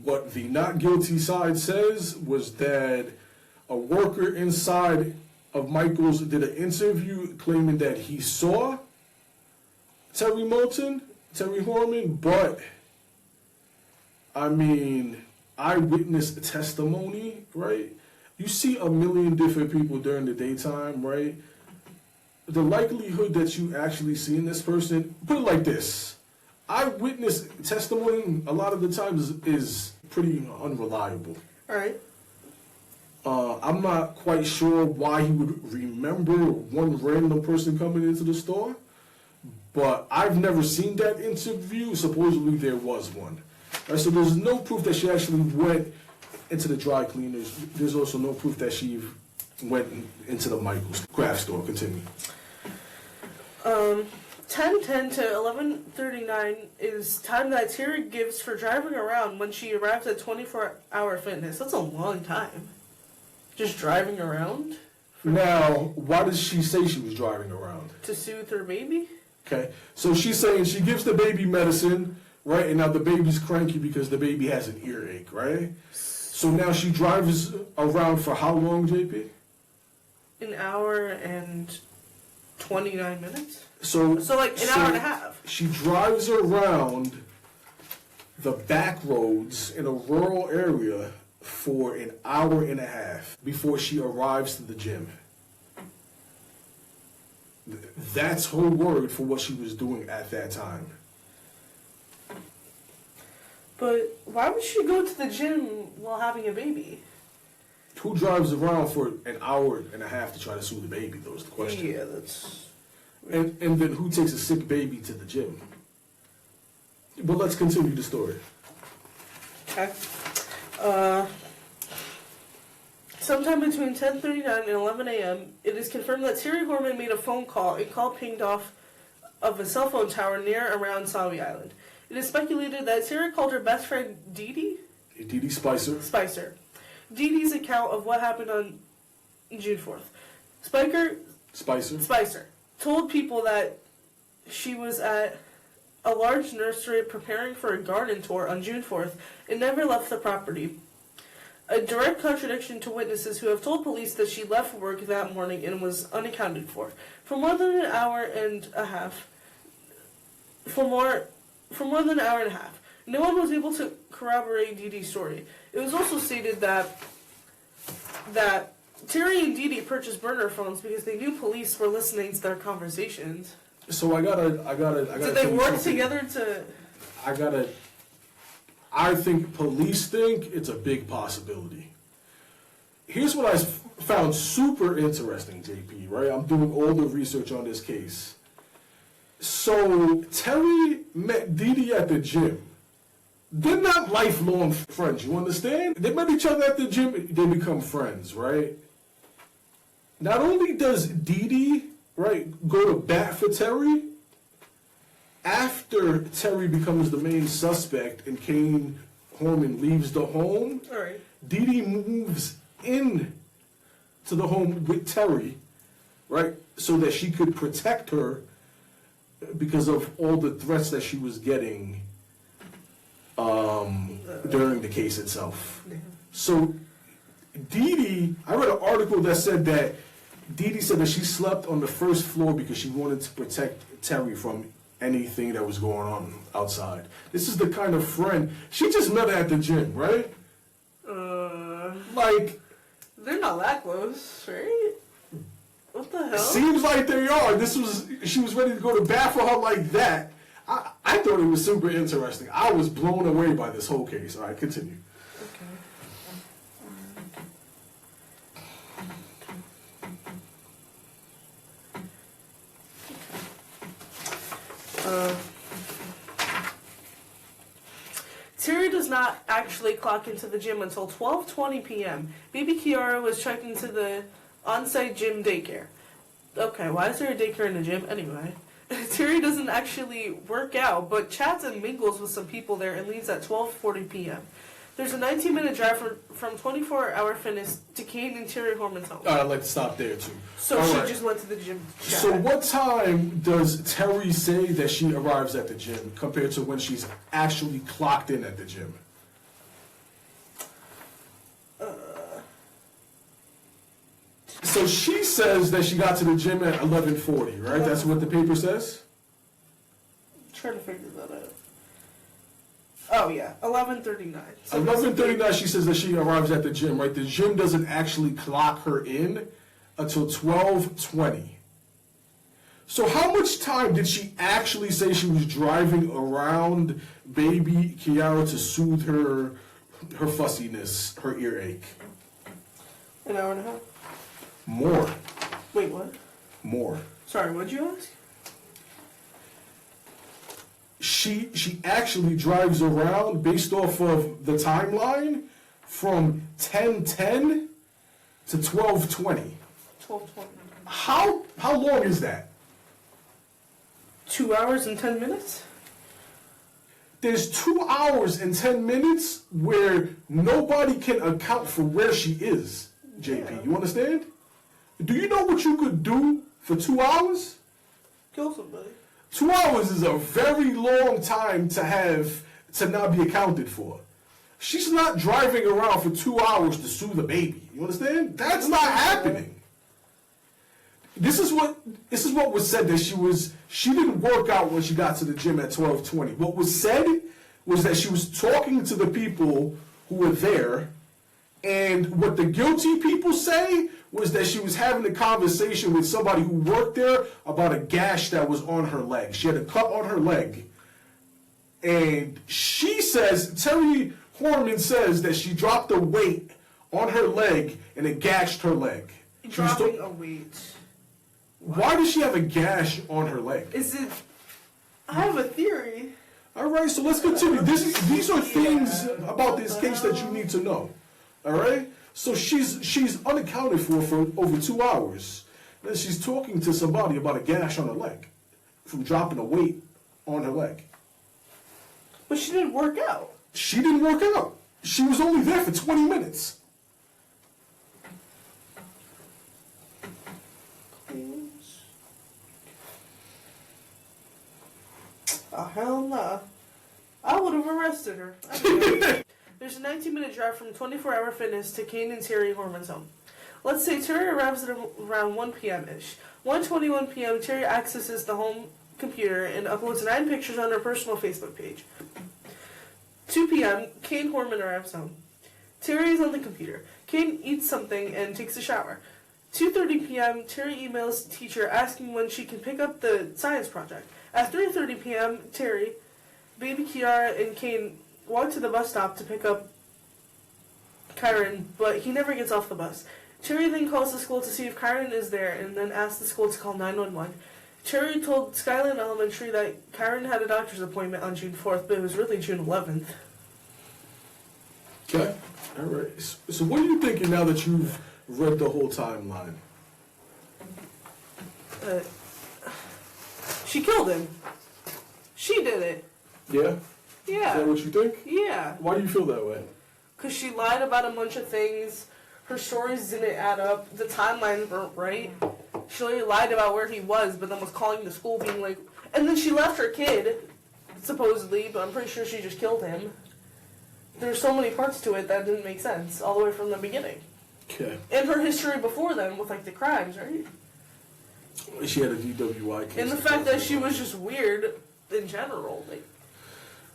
what the not guilty side says was that a worker inside of Michael's did an interview claiming that he saw Terri Horman, but I mean, eyewitness testimony, right? You see a million different people during the daytime, right? The likelihood that you actually seeing this person, put it like this, eyewitness testimony a lot of the times is pretty unreliable. All right. I'm not quite sure why he would remember one random person coming into the store, but I've never seen that interview. Supposedly there was one. Right, so there's no proof that she actually went into the dry cleaners. There's also no proof that she went into the Michael's craft store. Continue. 10:10 to 11:39 is time that Terri gives for driving around when she arrives at 24-hour fitness. That's a long time. Just driving around? Now, why does she say she was driving around? To soothe her baby? Okay, so she's saying she gives the baby medicine, right? And now the baby's cranky because the baby has an earache, right? So now she drives around for how long, JP? An hour and 29 minutes? So like an hour and a half. She drives around the back roads in a rural area for an hour and a half before she arrives to the gym. That's her word for what she was doing at that time. But why would she go to the gym while having a baby? Who drives around for an hour and a half to try to soothe the baby, though, is the question. Yeah, that's... And then who takes a sick baby to the gym? But let's continue the story. Okay. Sometime between 10:39 and 11 a.m., it is confirmed that Terri Horman made a phone call. A call pinged off of a cell phone tower near around Sauvie Island. It is speculated that Terri called her best friend Dee Dee Spicer. Dee Dee's account of what happened on June 4th. Spicer told people that she was at a large nursery preparing for a garden tour on June 4th and never left the property. A direct contradiction to witnesses who have told police that she left work that morning and was unaccounted for. For more than an hour and a half. No one was able to corroborate Dee Dee's story. It was also stated that Terri and Dee Dee purchased burner phones because they knew police were listening to their conversations. So I gotta. Did they work together to? I think police think it's a big possibility. Here's what I found super interesting, JP, right? I'm doing all the research on this case. So Terri met Dee Dee at the gym. They're not lifelong friends, you understand? They met each other at the gym, they become friends, right? Not only does Dee Dee, right, go to bat for Terri, after Terri becomes the main suspect and Kyron Horman leaves the home, Alright. Dee Dee moves in to the home with Terri, right, so that she could protect her because of all the threats that she was getting during the case itself. So Dee Dee, I read an article that said that Dee Dee said that she slept on the first floor because she wanted to protect Terri from anything that was going on outside. This is the kind of friend, she just met her at the gym, right? Like, they're not that close, right? What the hell? Seems like they are. She was ready to go to bat for her like that. I thought it was super interesting. I was blown away by this whole case. All right, continue. Terri does not actually clock into the gym until 12:20 p.m. Baby Kiara was checked into the on-site gym daycare. Okay, why is there a daycare in the gym anyway? Terri doesn't actually work out, but chats and mingles with some people there and leaves at 12:40 p.m. There's a 19-minute drive from 24 Hour Fitness to Kane and Terri Horman's home. I'd like to stop there, too. So all she right. just went to the gym to chat. So what time does Terri say that she arrives at the gym compared to when she's actually clocked in at the gym? So she says that she got to the gym at 11:40, right? That's what the paper says? I'm trying to figure that out. Oh, yeah, 11:39. So 11:39, she says that she arrives at the gym, right? The gym doesn't actually clock her in until 12:20. So how much time did she actually say she was driving around baby Kiara to soothe her fussiness, her earache? An hour and a half. More. Wait, what? More. Sorry, what'd you ask? She actually drives around based off of the timeline from 10:10 to 12:20. 12:20. How long is that? 2 hours and 10 minutes? There's 2 hours and 10 minutes where nobody can account for where she is, JP. Yeah. You understand? Do you know what you could do for 2 hours? Kill somebody. 2 hours is a very long time to not be accounted for. She's not driving around for 2 hours to soothe a baby. You understand? That's not happening. This is what was said, that she didn't work out when she got to the gym at 12:20. What was said was that she was talking to the people who were there, and what the guilty people say was that she was having a conversation with somebody who worked there about a gash that was on her leg. She had a cut on her leg. And she says, Terri Horman says that she dropped a weight on her leg and it gashed her leg. Dropping a weight. Why does she have a gash on her leg? I have a theory. All right, so let's continue. These are things about this case that you need to know. All right? So she's unaccounted for over 2 hours. Then she's talking to somebody about a gash on her leg. from dropping a weight on her leg. But she didn't work out. She didn't work out. She was only there for 20 minutes. Oh, hell no. I would have arrested her. There's a 19-minute drive from 24 Hour Fitness to Kane and Terri Horman's home. Let's say Terri arrives at around 1 p.m.-ish. 1:21 p.m., Terri accesses the home computer and uploads 9 pictures on her personal Facebook page. 2 p.m., Kane Horman arrives home. Terri is on the computer. Kane eats something and takes a shower. 2:30 p.m., Terri emails teacher asking when she can pick up the science project. At 3:30 p.m., Terri, baby Kiara, and Kane walk to the bus stop to pick up Kyron, but he never gets off the bus. Terri then calls the school to see if Kyron is there and then asks the school to call 911. Terri told Skyland Elementary that Kyron had a doctor's appointment on June 4th, but it was really June 11th. Okay. All right. So what are you thinking now that you've read the whole timeline? She killed him. She did it. Yeah? Yeah. Is that what you think? Yeah. Why do you feel that way? Because she lied about a bunch of things. Her stories didn't add up. The timelines weren't right. She only lied about where he was, but then was calling the school being like... And then she left her kid, supposedly, but I'm pretty sure she just killed him. There's so many parts to it that didn't make sense, all the way from the beginning. Okay. And her history before then with, like, the crimes, right? She had a DWI case. And the fact that she was just weird in general. Like,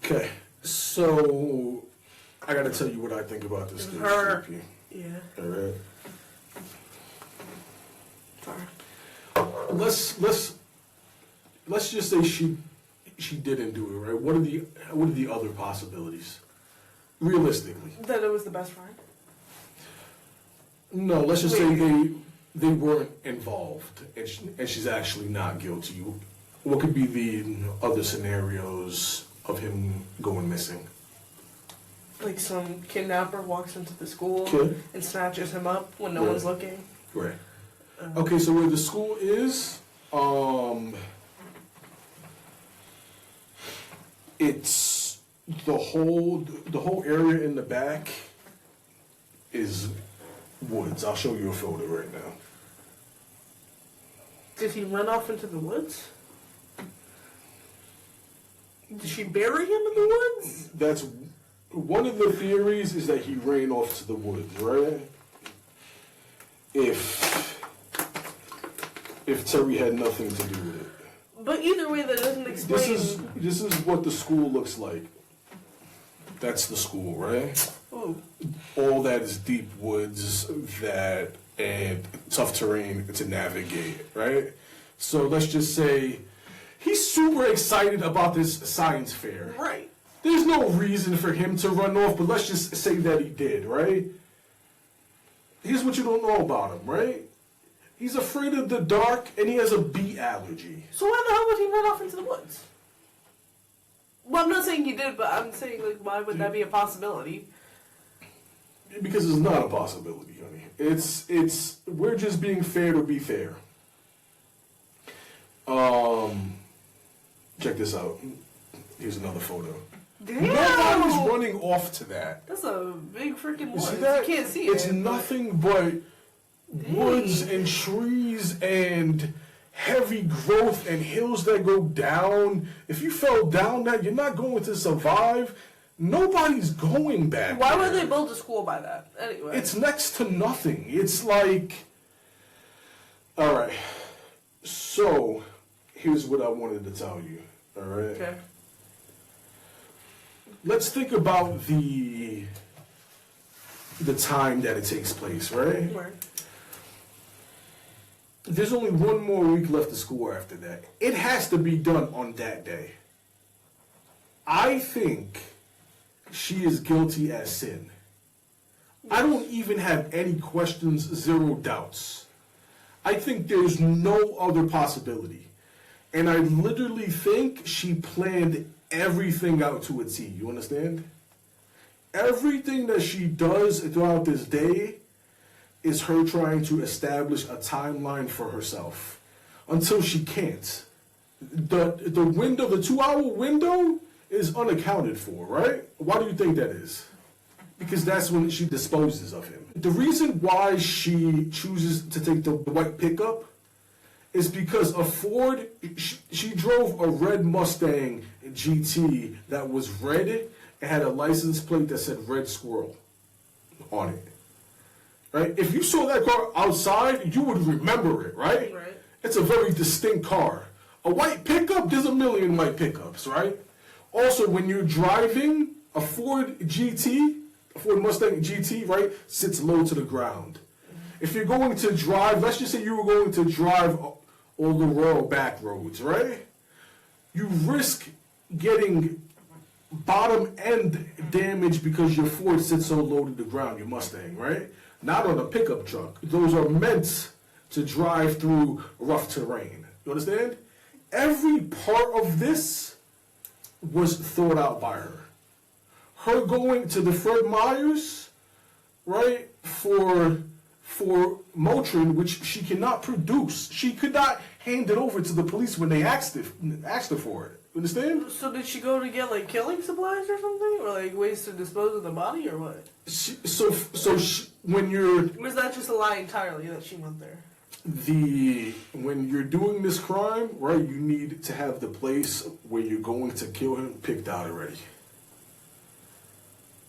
okay. So, I gotta tell you what I think about this case. her... Yeah. All right. Sorry. Let's just say she didn't do it, right? What are the other possibilities? Realistically. That it was the best friend? No, let's just say they weren't involved and she's actually not guilty. What could be the other scenarios of him going missing? Like some kidnapper walks into the school Okay. and snatches him up when no Right. one's looking. Right. Okay, so where the school is, it's the whole area in the back is woods. I'll show you a photo right now. Did he run off into the woods? Did she bury him in the woods? That's one of the theories, is that he ran off to the woods, right? If Terri had nothing to do with it. But either way, that doesn't explain. This is what the school looks like. That's the school, right? Oh. All that is deep woods and tough terrain to navigate, right? So let's just say he's super excited about this science fair. Right. There's no reason for him to run off, but let's just say that he did, right? Here's what you don't know about him, right? He's afraid of the dark and he has a bee allergy. So why the hell would he run off into the woods? Well, I'm not saying he did, but I'm saying, like, why would that be a possibility? Because it's not a possibility, honey. It's we're just being fair to be fair. Check this out. Here's another photo. Damn! Nobody's running off to that. That's a big freaking You woods. see that? You can't see it's it. nothing but woods and trees and heavy growth and hills that go down. If you fell down that, you're not going to survive. Nobody's going back Why there. would they build a school by that, anyway? It's next to nothing. It's like... Alright. So, here's what I wanted to tell you. Alright? Okay. Let's think about the time that it takes place, right? Right. There's only one more week left of school after that. It has to be done on that day. I think she is guilty as sin. I don't even have any questions, zero doubts. I think there's no other possibility. And I literally think she planned everything out to a T. You understand? Everything that she does throughout this day is her trying to establish a timeline for herself until she can't. the window, the 2-hour window is unaccounted for, right? Why do you think that is? Because that's when she disposes of him. The reason why she chooses to take the white pickup is because a Ford, she drove a red Mustang GT that was red and had a license plate that said Red Squirrel on it. Right? If you saw that car outside, you would remember it, right? Right. It's a very distinct car. A white pickup, there's a million white pickups, right? Also, when you're driving a Ford GT, a Ford Mustang GT, right, sits low to the ground. If you're going to drive, let's just say you were going to drive all the rural back roads, right? You risk getting bottom end damage because your Ford sits so low to the ground, your Mustang, right? Not on a pickup truck. Those are meant to drive through rough terrain. You understand? Every part of this was thought out by her. Her going to the Fred Meyers, right, for Motrin, which she cannot produce. She could not hand it over to the police when they asked her for it. You understand? So did she go to get like killing supplies or something, or like ways to dispose of the body, or what? When you're Or was that just a lie entirely that she went there? when you're doing this crime, right, you need to have the place where you're going to kill him picked out already.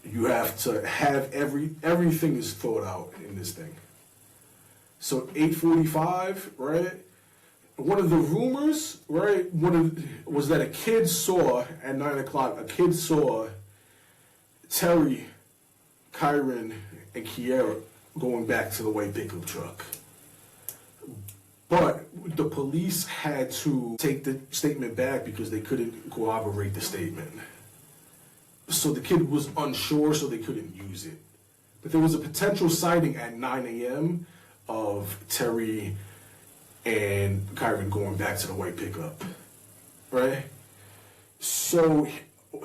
You have to have everything is thought out in this thing. So 8:45, right? One of the rumors, right, was that a kid saw at 9 o'clock. A kid saw Terri, Kyron, and Kiera going back to the white pickup truck. But the police had to take the statement back because they couldn't corroborate the statement. So the kid was unsure, so they couldn't use it. But there was a potential sighting at 9 a.m. of Terri and Kyron going back to the white pickup, right? So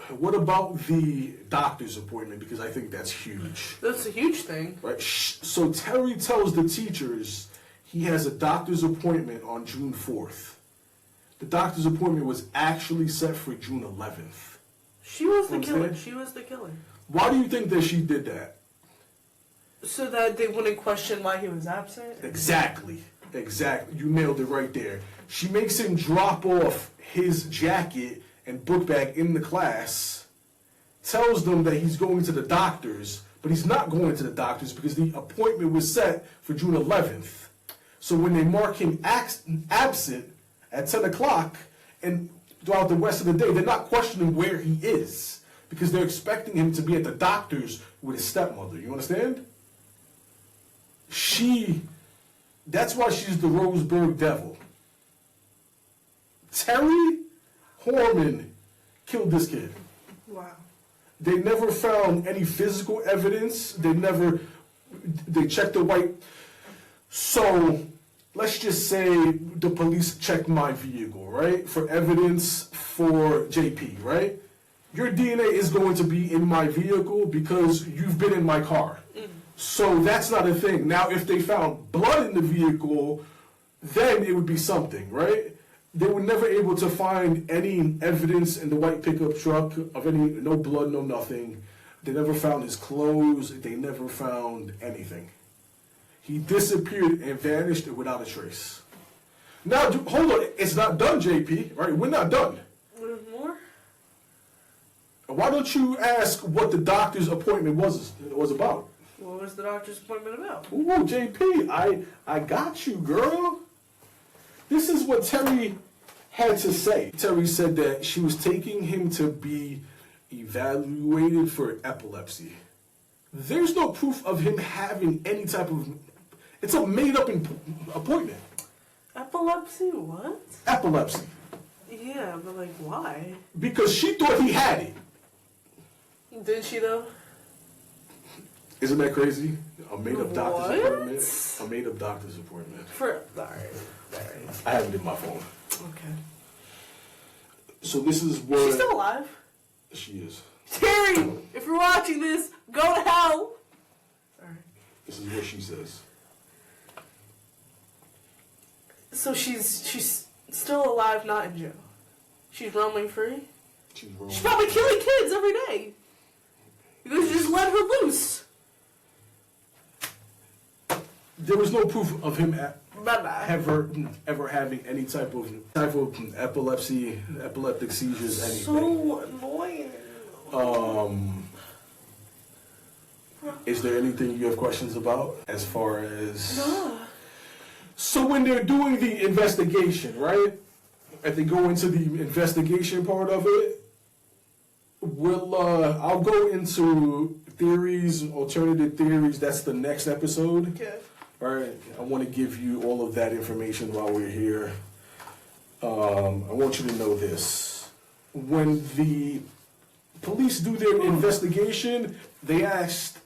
what about the doctor's appointment? Because I think that's huge. That's a huge thing. Right. So Terri tells the teachers he has a doctor's appointment on June 4th. The doctor's appointment was actually set for June 11th. She was the Understand? killer. She was the killer. Why do you think that she did that? So that they wouldn't question why he was absent? Exactly. You nailed it right there. She makes him drop off his jacket and book bag in the class, tells them that he's going to the doctor's, but he's not going to the doctor's because the appointment was set for June 11th. So when they mark him absent at 10 o'clock and throughout the rest of the day, they're not questioning where he is because they're expecting him to be at the doctor's with his stepmother. You understand? That's why she's the Roseburg devil. Terri Horman killed this kid. Wow. They never found any physical evidence. They checked the white. So let's just say the police checked my vehicle, right? For evidence for JP, right? Your DNA is going to be in my vehicle because you've been in my car. So that's not a thing. Now, if they found blood in the vehicle, then it would be something, right? They were never able to find any evidence in the white pickup truck of no blood, no nothing. They never found his clothes. They never found anything. He disappeared and vanished without a trace. Now, hold on. It's not done, JP, right? We're not done. There's more? Why don't you ask what the doctor's appointment was about? What was the doctor's appointment about? Ooh, JP, I got you, girl. This is what Terri had to say. Terri said that she was taking him to be evaluated for epilepsy. There's no proof of him having any type of... It's a made-up appointment. Epilepsy? What? Epilepsy. Yeah, but like, why? Because she thought he had it. Did she though? Isn't that crazy? A made-up doctor's What? appointment. A made-up doctor's appointment. Alright. I have it in my phone. Okay. So this is what... She's still alive? She is. Terri, if you're watching this, go to hell! Alright. This is what she says. So she's still alive, not in jail. She's roaming free. She's probably killing kids every day. You guys just let her loose. There was no proof of him Bye-bye. ever having any type of epileptic seizures, anything. So annoying. Is there anything you have questions about as far as? No. So when they're doing the investigation, right? And they go into the investigation part of it, I'll go into theories, alternative theories. That's the next episode. Okay. All right. I want to give you all of that information while we're here. I want you to know this. When the police do their investigation, they asked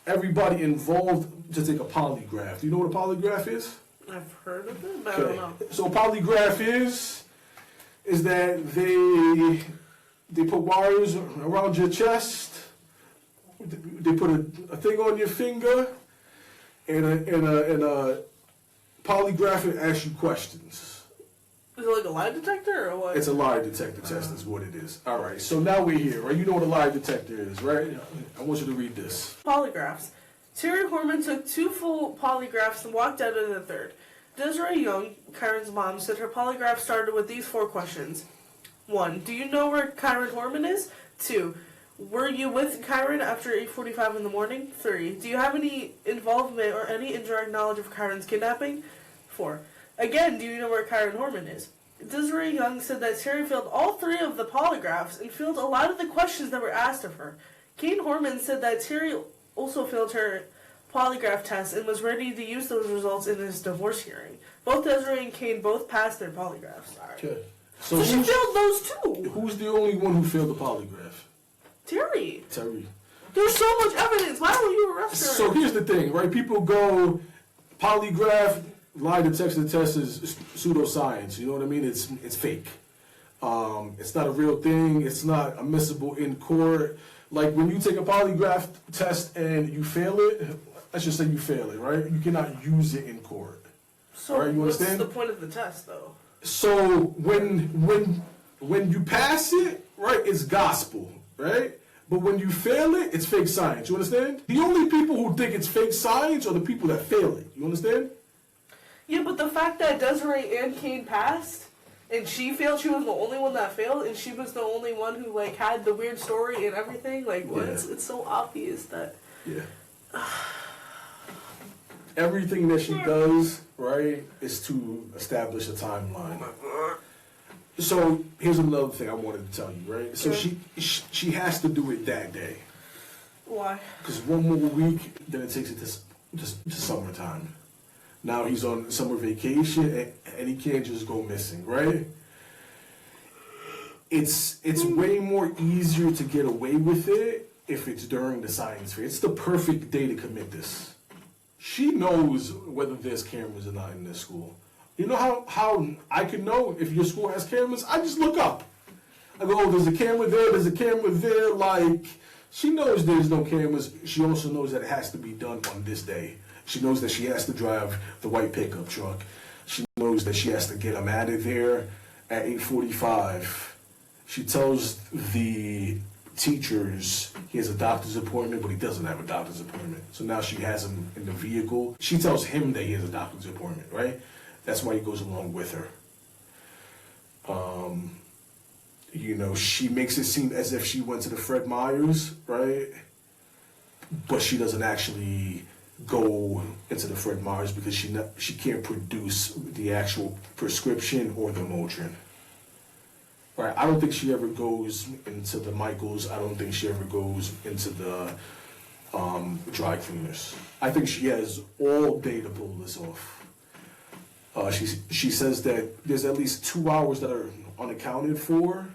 everybody involved to take a polygraph. Do you know what a polygraph is? I've heard of it, but I don't know. So a polygraph is that they put wires around your chest, they put a thing on your finger, and a polygraph and ask you questions. Is it like a lie detector or what? It's a lie detector test is what it is. All right, so now we're here, right? You know what a lie detector is, right? I want you to read this. Polygraphs. Terri Horman took 2 full polygraphs and walked out of the third. Desiree Young, Kyron's mom, said her polygraph started with these 4 questions. 1. Do you know where Kyron Horman is? 2. Were you with Kyron after 8:45 in the morning? 3. Do you have any involvement or any indirect knowledge of Kyron's kidnapping? 4. Again, do you know where Kyron Horman is? Desiree Young said that Terri failed all 3 of the polygraphs and failed a lot of the questions that were asked of her. Kyron Horman said that Terri also failed her polygraph test and was ready to use those results in his divorce hearing. Both Desiree and Kane both passed their polygraphs. Okay. So she failed those too. Who's the only one who failed the polygraph? Terri. There's so much evidence. Why don't you arrest her? So here's the thing, right? People go polygraph, lie detector test is pseudoscience. You know what I mean? It's fake. It's not a real thing. It's not admissible in court. Like when you take a polygraph test and you fail it, let's just say you fail it, right? You cannot use it in court. So right? You understand? What's the point of the test, though? So when you pass it, right, it's gospel, right? But when you fail it, it's fake science. You understand? The only people who think it's fake science are the people that fail it. You understand? Yeah, but the fact that Desiree and Kane passed, and she failed, she was the only one that failed, and she was the only one who, like, had the weird story and everything, like, yeah. It's so obvious that... Yeah. Everything that she does, right, is to establish a timeline. So, here's another thing I wanted to tell you, right? So, she has to do it that day. Why? Because one more week, then it takes it to summertime. Now he's on summer vacation, and he can't just go missing, right? It's way more easier to get away with it if it's during the science fair. It's the perfect day to commit this. She knows whether there's cameras or not in this school. You know how I can know if your school has cameras? I just look up. I go, oh, there's a camera there, there's a camera there. Like, she knows there's no cameras. She also knows that it has to be done on this day. She knows that she has to drive the white pickup truck. She knows that she has to get him out of there at 8:45. She tells the teachers he has a doctor's appointment, but he doesn't have a doctor's appointment. So now she has him in the vehicle. She tells him that he has a doctor's appointment, right? That's why he goes along with her. You know, she makes it seem as if she went to the Fred Meyers, right? But she doesn't actually go into the Fred Meyers because she can't produce the actual prescription or the Motrin. Right? I don't think she ever goes into the Michaels. I don't think she ever goes into the dry cleaners. I think she has all day to pull this off. She says that there's at least 2 hours that are unaccounted for.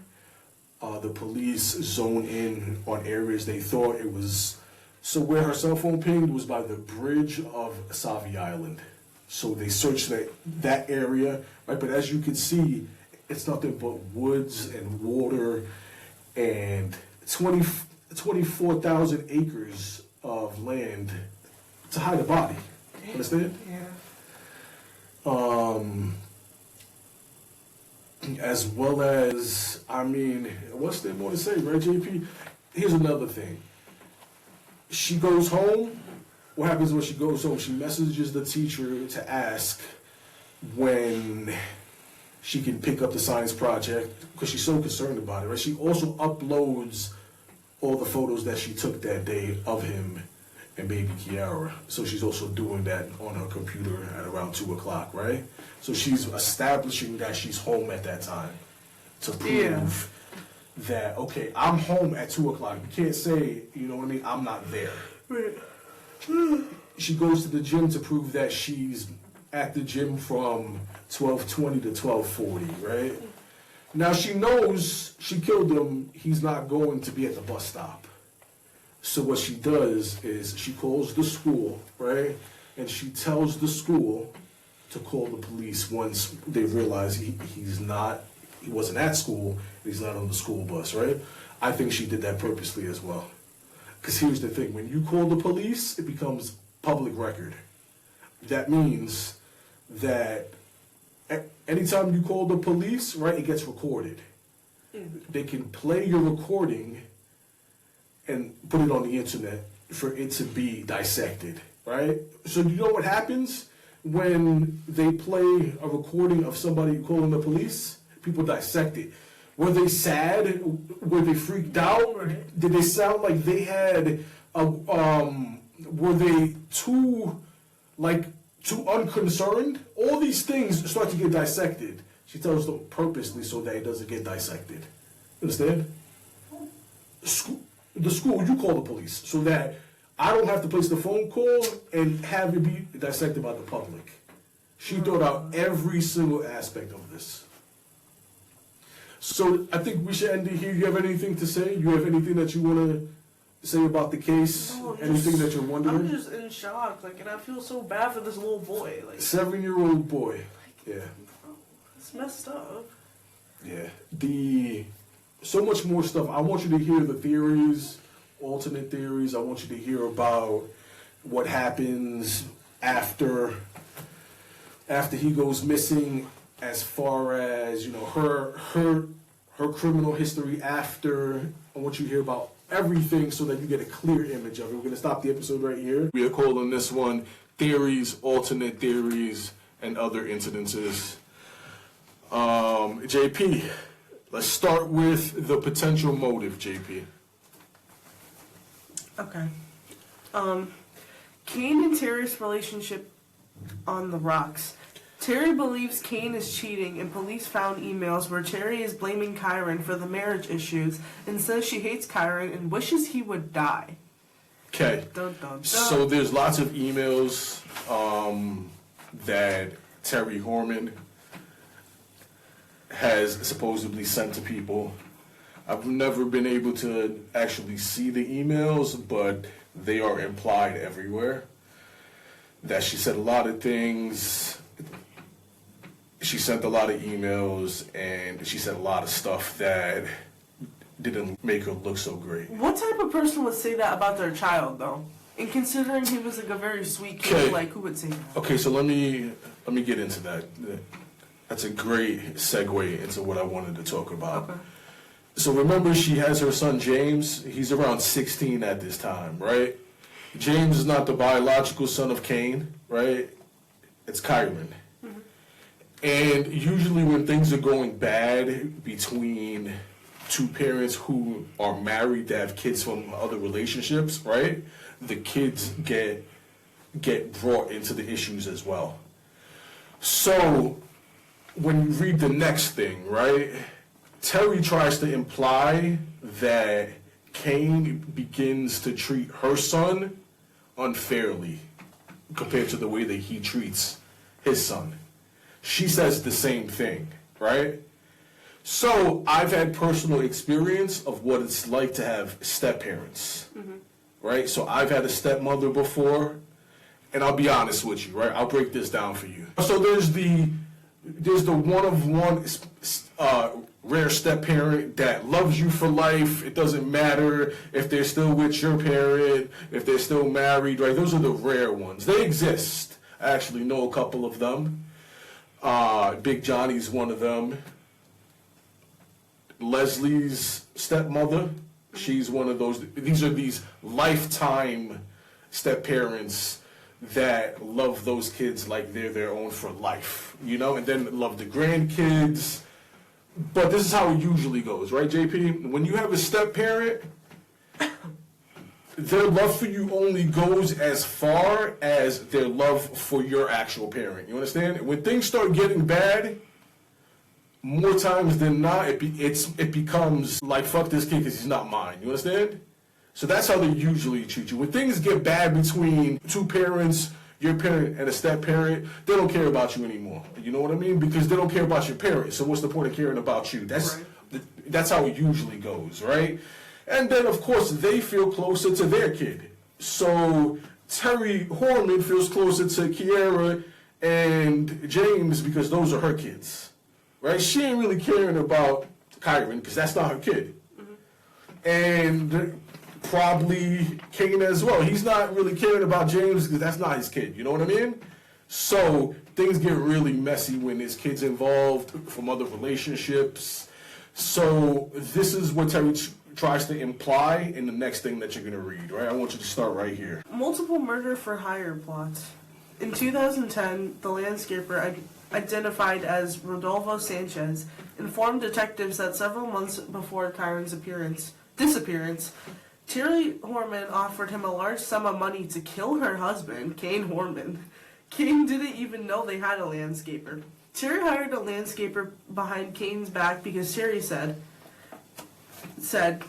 The police zone in on areas they thought it was. So where her cell phone pinged was by the bridge of Sauvie Island. So they searched that area, right? But as you can see, it's nothing but woods and water and 24,000 acres of land to hide a body. Understand? Yeah. As well as, I mean, what's there more to say, right, JP? Here's another thing. She goes home. What happens when she goes home? She messages the teacher to ask when she can pick up the science project because she's so concerned about it, right? She also uploads all the photos that she took that day of him and baby Kiara. So she's also doing that on her computer at around 2 o'clock, right? So she's establishing that she's home at that time to prove that, okay, I'm home at 2 o'clock. You can't say, you know what I mean, I'm not there. Right. She goes to the gym to prove that she's at the gym from 12:20 to 12:40, right? Now she knows she killed him, he's not going to be at the bus stop. So what she does is she calls the school, right? And she tells the school to call the police once they realize he wasn't at school, he's not on the school bus, right? I think she did that purposely as well. Because here's the thing, when you call the police, it becomes public record. That means that anytime you call the police, right, it gets recorded. They can play your recording and put it on the internet for it to be dissected, right? So you know what happens when they play a recording of somebody calling the police? People dissect it. Were they sad? Were they freaked out? Did they sound like they had were they too unconcerned? All these things start to get dissected. She tells them purposely so that it doesn't get dissected. Understand? The school, you call the police so that I don't have to place the phone call and have it be dissected by the public. She thought out every single aspect of this. So I think we should end it here. You have anything to say? You have anything that you want to say about the case? No, anything that you're wondering? I'm just in shock, and I feel so bad for this little boy. 7-year-old boy. Yeah. It's messed up. Yeah. So much more stuff. I want you to hear the theories, alternate theories. I want you to hear about what happens after he goes missing, as far as, you know, her criminal history after. I want you to hear about everything so that you get a clear image of it. We're going to stop the episode right here. We are calling this one Theories, Alternate Theories, and Other Incidences. JP, let's start with the potential motive, JP. Okay. Kane and Terry's relationship on the rocks. Terry believes Kane is cheating, and police found emails where Terry is blaming Kyron for the marriage issues and says she hates Kyron and wishes he would die. Okay. Dun, dun, dun. So there's lots of emails that Terri Horman has supposedly sent to people. I've never been able to actually see the emails, but they are implied everywhere. That she said a lot of things. She sent a lot of emails, and she said a lot of stuff that didn't make her look so great. What type of person would say that about their child, though? And considering he was a very sweet kid, who would say that? Okay, so let me get into that. That's a great segue into what I wanted to talk about. Okay. So remember, she has her son James. He's around 16 at this time, right? James is not the biological son of Cain, right? It's Kyron. Mm-hmm. And usually when things are going bad between two parents who are married that have kids from other relationships, right? The kids get brought into the issues as well. So when you read the next thing, right? Terry tries to imply that Cain begins to treat her son unfairly compared to the way that he treats his son. She says the same thing, right? So I've had personal experience of what it's like to have step-parents, right? So I've had a stepmother before, and I'll be honest with you, right? I'll break this down for you. So there's the one-of-one rare step-parent that loves you for life. It doesn't matter if they're still with your parent, if they're still married, right? Those are the rare ones. They exist. I actually know a couple of them. Big Johnny's one of them. Leslie's stepmother, she's one of those. These lifetime step-parents that love those kids like they're their own for life, you know, and then love the grandkids. But this is how it usually goes, right, JP? When you have a step-parent, their love for you only goes as far as their love for your actual parent. You understand? When things start getting bad, more times than not, it becomes like, fuck this kid because he's not mine. You understand? So that's how they usually treat you. When things get bad between two parents, your parent and a step-parent, they don't care about you anymore. You know what I mean? Because they don't care about your parents. So what's the point of caring about you? That's how it usually goes, right? And then, of course, they feel closer to their kid. So Terri Horman feels closer to Kiara and James because those are her kids, right? She ain't really caring about Kyron because that's not her kid. Mm-hmm. And probably Kane as well. He's not really caring about James because that's not his kid. You know what I mean? So things get really messy when there's kids involved from other relationships. So this is what Terri tries to imply in the next thing that you're going to read, right? I want you to start right here. Multiple murder for hire plots. In 2010, the landscaper identified as Rodolfo Sanchez informed detectives that several months before Kyron's disappearance, Terri Horman offered him a large sum of money to kill her husband, Kyron Horman. Kane didn't even know they had a landscaper. Terri hired a landscaper behind Kane's back because Terri said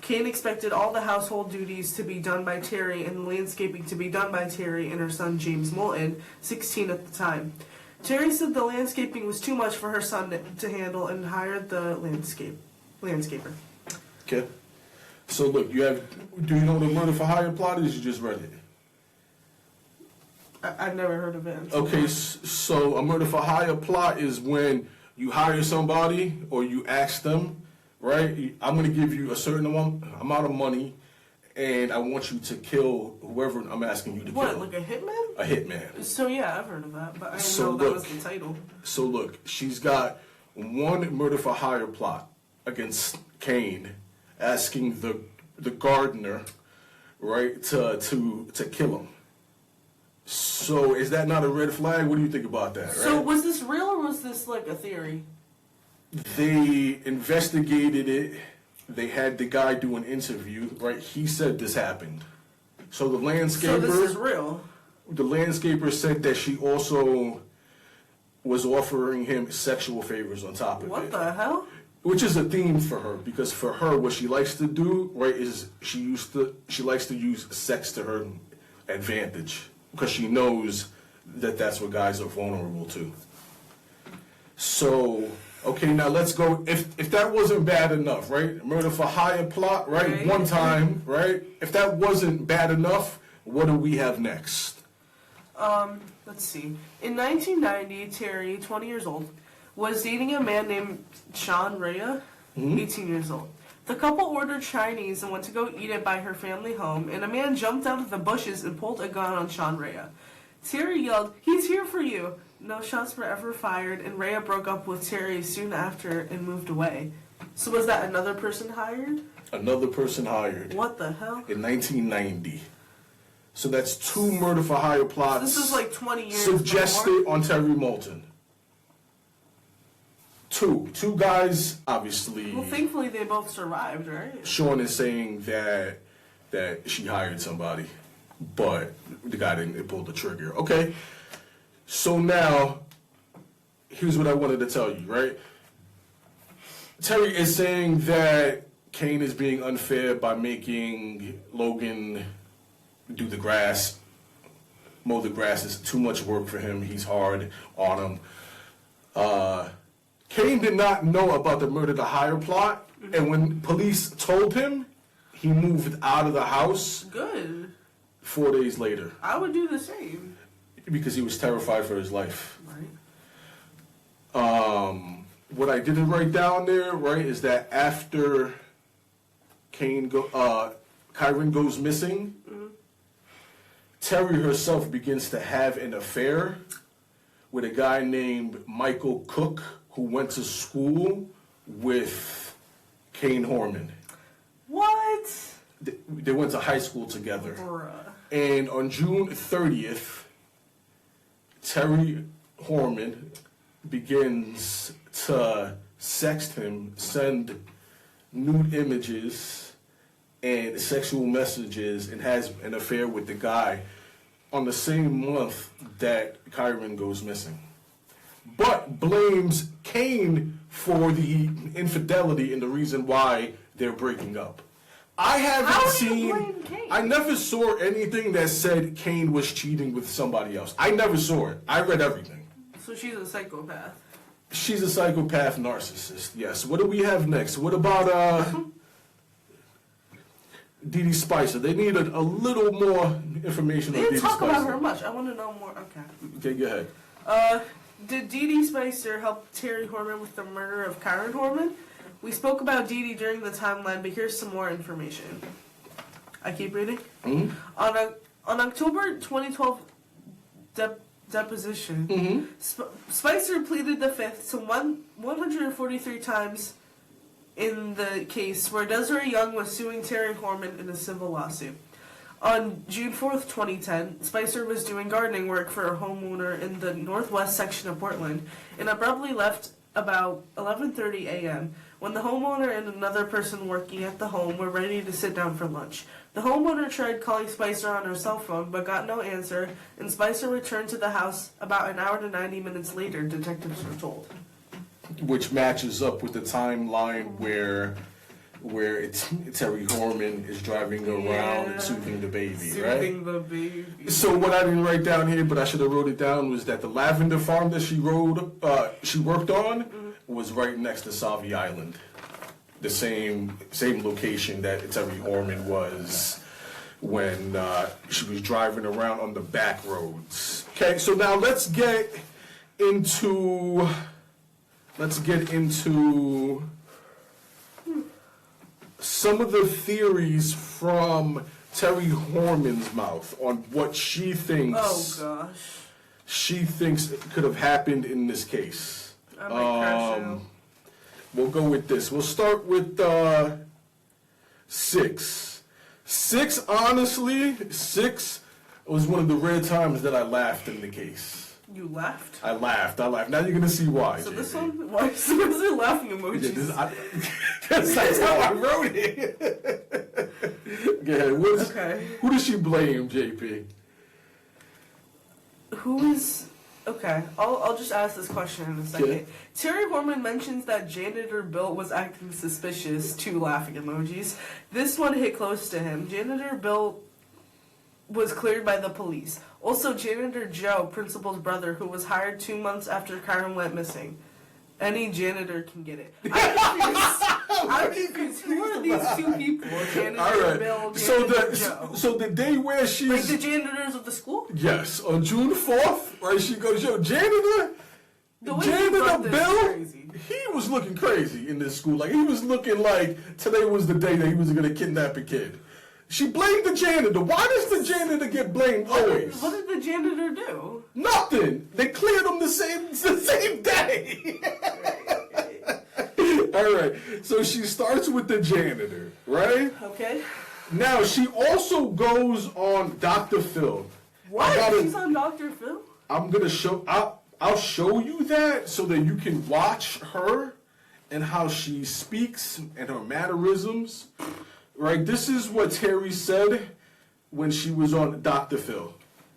Kane expected all the household duties to be done by Terri and the landscaping to be done by Terri and her son James Moulton, 16 at the time. Terri said the landscaping was too much for her son to handle and hired the landscaper. Okay. So look, do you know what a murder for hire plot is? You just read it. I've never heard of it. Okay, so a murder for hire plot is when you hire somebody or you ask them, right? I'm going to give you a certain amount of money, and I want you to kill whoever I'm asking you to kill. What, like a hitman? A hitman. So yeah, I've heard of that, but I didn't know that was the title. So look, she's got one murder for hire plot against Kane, asking the gardener, right, to kill him. So is that not a red flag? What do you think about that? Right? So was this real or was this like a theory? They investigated it. They had the guy do an interview, right? He said this happened. So the landscaper... So this is real? The landscaper said that she also was offering him sexual favors on top of it. What the hell? Which is a theme for her, because for her, what she likes to do, right, is she likes to use sex to her advantage, because she knows that that's what guys are vulnerable to. So, okay, now let's go. If that wasn't bad enough, right? Murder for hire plot, right? Okay. One time, right? If that wasn't bad enough, what do we have next? Let's see. In 1990, Terri, 20 years old, was dating a man named Sean Rhea, 18 years old. The couple ordered Chinese and went to go eat it by her family home, and a man jumped out of the bushes and pulled a gun on Sean Rhea. Terri yelled, "He's here for you!" No shots were ever fired, and Rhea broke up with Terri soon after and moved away. So was that another person hired? Another person hired. What the hell? In 1990. So that's two murder for hire plots. This is like 20 years suggested before. on Terri Moulton. Two guys, obviously. Well, thankfully they both survived, right? Sean is saying that she hired somebody, but the guy didn't pull the trigger. Okay, so now here's what I wanted to tell you, right? Terri is saying that Kane is being unfair by making Logan do the grass, mow the grass. Is too much work for him. He's hard on him. Kane did not know about the murder to hire plot, and when police told him, he moved out of the house. Good. 4 days later. I would do the same. Because he was terrified for his life. Right. What I didn't write down there, right, is that after Kyron goes missing, Terri herself begins to have an affair with a guy named Michael Cook, who went to school with Kyron Horman. What? They went to high school together. Bruh. And on June 30th, Terri Horman begins to sext him, send nude images and sexual messages, and has an affair with the guy on the same month that Kyron goes missing. But blames Kane for the infidelity and the reason why they're breaking up. I haven't seen. I never saw anything that said Kane was cheating with somebody else. I never saw it. I read everything. So she's a psychopath. She's a psychopath narcissist. Yes. What do we have next? What about Dee Dee Spicer? They need a little more information They on Dee didn't Dee talk Spicer. about her much. I want to know more. Okay. Okay, go ahead. Did Dee Dee Spicer help Terri Horman with the murder of Kyron Horman? We spoke about Dee Dee during the timeline, but here's some more information. I keep reading. Mm-hmm. On October 2012 deposition, Mm-hmm. Spicer pleaded the fifth to 143 times in the case where Desiree Young was suing Terri Horman in a civil lawsuit. On June 4th, 2010, Spicer was doing gardening work for a homeowner in the northwest section of Portland and abruptly left about 11:30 a.m. when the homeowner and another person working at the home were ready to sit down for lunch. The homeowner tried calling Spicer on her cell phone but got no answer, and Spicer returned to the house about an hour to 90 minutes later, detectives were told. Which matches up with the timeline where it's Terri Horman is driving around and soothing the baby, right? Soothing the baby. So what I didn't write down here, but I should have wrote it down, was that the lavender farm that she worked on was right next to Sauvie Island, the same location that Terri Horman was when she was driving around on the back roads. Okay, so now let's get into some of the theories from Terri Horman's mouth on what she thinks. Oh gosh. She thinks could have happened in this case. I might crash out. We'll go with this. We'll start with 6. 6, honestly, 6 was one of the rare times that I laughed in the case. You laughed? I laughed. Now you're gonna see why. So JP. this one, why is there laughing emojis? That's how I wrote it. Yeah, Okay. Who does she blame, JP? Who is... Okay, I'll just ask this question in a second. Okay. Terri Horman mentions that janitor Bill was acting suspicious. 2 laughing emojis. This one hit close to him. Janitor Bill was cleared by the police. Also, janitor Joe, principal's brother, who was hired 2 months after Kyron went missing. Any janitor can get it. I'm confused. Who are these 2 people? Janitor All right. Bill, So janitor Joe. the day where she's Like the janitors of the school? yes, on June 4th, right? She goes, yo, The way he Janitor wrote this is Bill. crazy. He was looking crazy in this school. Like he was looking like today was the day that he was gonna kidnap a kid. She blamed the janitor. Why does the janitor get blamed always? What did the janitor do? Nothing. They cleared them the same day. All right. So she starts with the janitor, right? Okay. Now she also goes on Dr. Phil. What? She's on Dr. Phil? I'm gonna show. I'll show you that so that you can watch her and how she speaks and her mannerisms. Right. This is what Terri said when she was on Dr. Phil.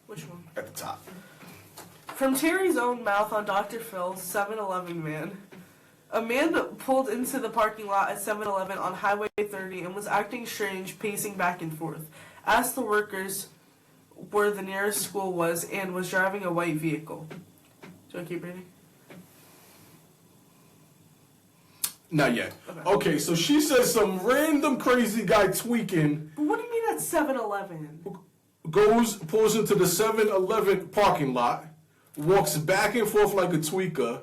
Which one? At the top. From Terry's own mouth on Dr. Phil's 7-Eleven man. A man pulled into the parking lot at 7-Eleven on Highway 30 and was acting strange, pacing back and forth. Asked the workers where the nearest school was and was driving a white vehicle. Do I keep reading? Not yet. Okay. Okay, so she says some random crazy guy tweaking But what do you mean at 7-Eleven? pulls into the 7-Eleven parking lot, walks back and forth like a tweaker,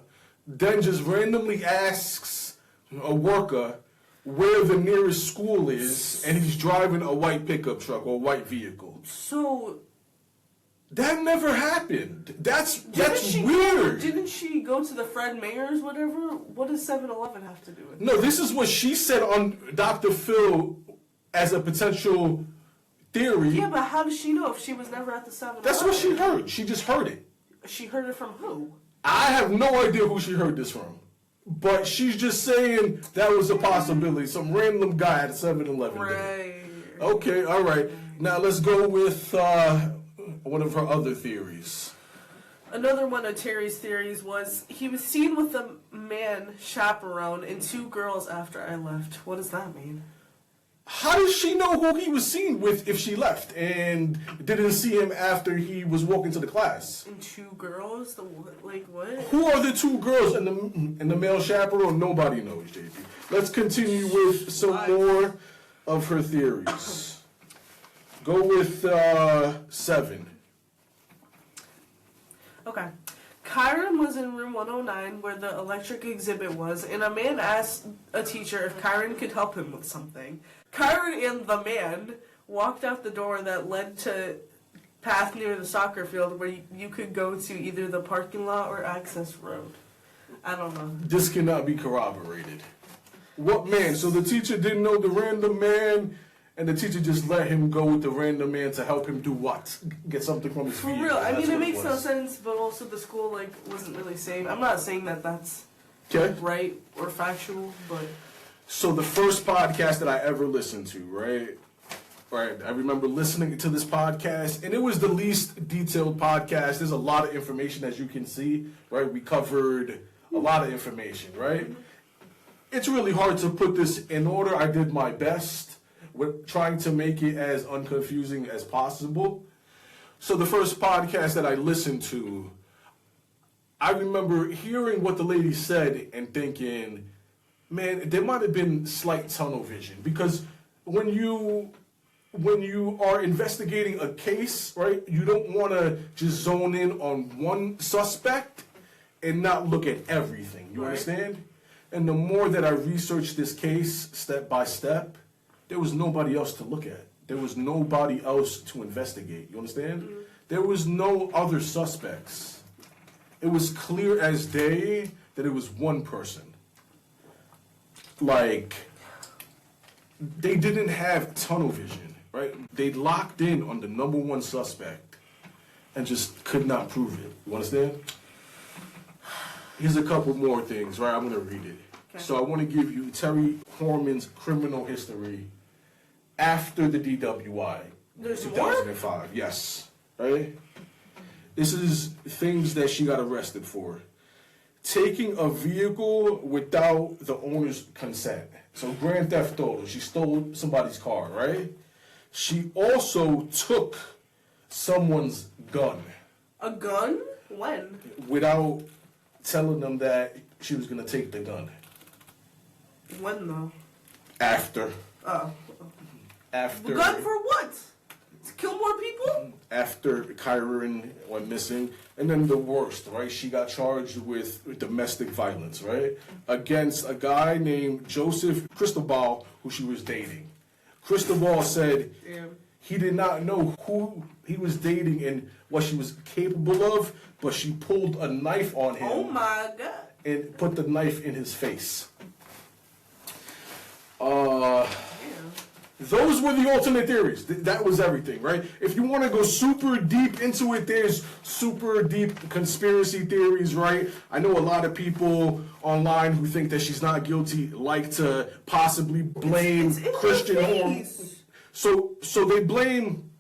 then just randomly asks a worker where the nearest school is, and he's driving a white pickup truck or a white vehicle. So, That never happened. That's Didn't weird. Didn't she go to the Fred Mayer's, whatever? What does 7-Eleven have to do with it? No, this is what she said on Dr. Phil as a potential theory. Yeah, but how does she know if she was never at the 7-Eleven? That's what she heard. She just heard it. She heard it from who? I have no idea who she heard this from. But she's just saying that was a possibility. Some random guy at 7-Eleven. Right. Okay, all right. Now let's go with one of her other theories. Another one of Terry's theories was he was seen with a man chaperone and 2 girls after I left. What does that mean? How does she know who he was seen with if she left and didn't see him after he was walking to the class? And 2 girls? Like what? Who are the 2 girls and the male chaperone? Nobody knows, JP. Let's continue with some more of her theories. Go with 7. Okay. Kyron was in room 109 where the electric exhibit was, and a man asked a teacher if Kyron could help him with something. Kyron and the man walked out the door that led to path near the soccer field where you could go to either the parking lot or access road. I don't know. This cannot be corroborated. What man? So the teacher didn't know the random man, and the teacher just let him go with the random man to help him do what? Get something from his For vehicle. real, I That's mean, it what makes no was. sense, but also the school, wasn't really saying... I'm not saying that that's Okay. right or factual, but... So the first podcast that I ever listened to, right? I remember listening to this podcast, and it was the least detailed podcast. There's a lot of information, as you can see, right? We covered a lot of information, right? It's really hard to put this in order. I did my best with trying to make it as unconfusing as possible. So the first podcast that I listened to, I remember hearing what the lady said and thinking, man, there might have been slight tunnel vision, because when you are investigating a case, right, you don't want to just zone in on one suspect and not look at everything. You understand? And the more that I researched this case step by step, there was nobody else to look at. There was nobody else to investigate. You understand? Mm-hmm. There was no other suspects. It was clear as day that it was one person. They didn't have tunnel vision, right? They locked in on the number one suspect and just could not prove it. You understand? Here's a couple more things, right? I'm going to read it. Okay. So I want to give you Terri Horman's criminal history after the DWI. There's 2005. more? Yes. Right? This is things that she got arrested for. Taking a vehicle without the owner's consent. So grand theft auto. She stole somebody's car, right? She also took someone's gun. A gun? When? Without telling them that she was going to take the gun. When, though? After. Oh. After. The gun for what? To kill more people? After Kyron went missing. And then the worst, right? She got charged with domestic violence, right? Against a guy named Joseph Cristobal, who she was dating. Cristobal said he did not know who he was dating and what she was capable of, but she pulled a knife on him. Oh my God. And put the knife in his face. Those were the alternate theories. That was everything, right? If you want to go super deep into it, there's super deep conspiracy theories, right? I know a lot of people online who think that she's not guilty like to possibly blame Christian Horman. So they blame.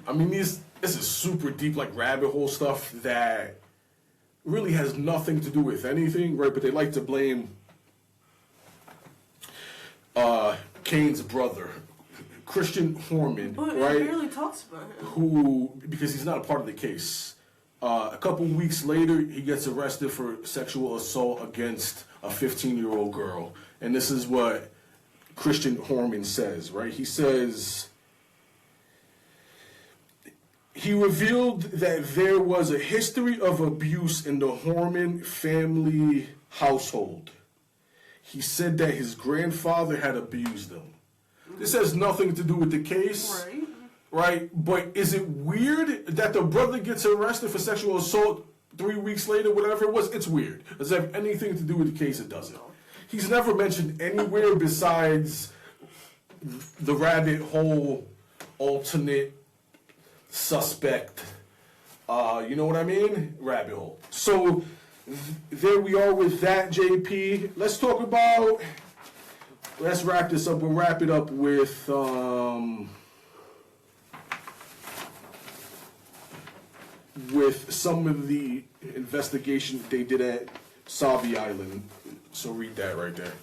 I mean, this is super deep, rabbit hole stuff that really has nothing to do with anything, right? But they like to blame Kane's brother, Christian Horman, but right? It barely talks about him. Who, because he's not a part of the case. A couple weeks later, he gets arrested for sexual assault against a 15-year-old girl. And this is what Christian Horman says, right? He says, he revealed that there was a history of abuse in the Horman family household. He said that his grandfather had abused them. This has nothing to do with the case, right? right? But is it weird that the brother gets arrested for sexual assault 3 weeks later, whatever it was? It's weird. Does it have anything to do with the case? It doesn't. He's never mentioned anywhere besides the rabbit hole alternate suspect. You know what I mean? Rabbit hole. So there we are with that, JP. Let's talk about. Let's wrap this up. We'll wrap it up with some of the investigation they did at Sauvie Island. So read that right there.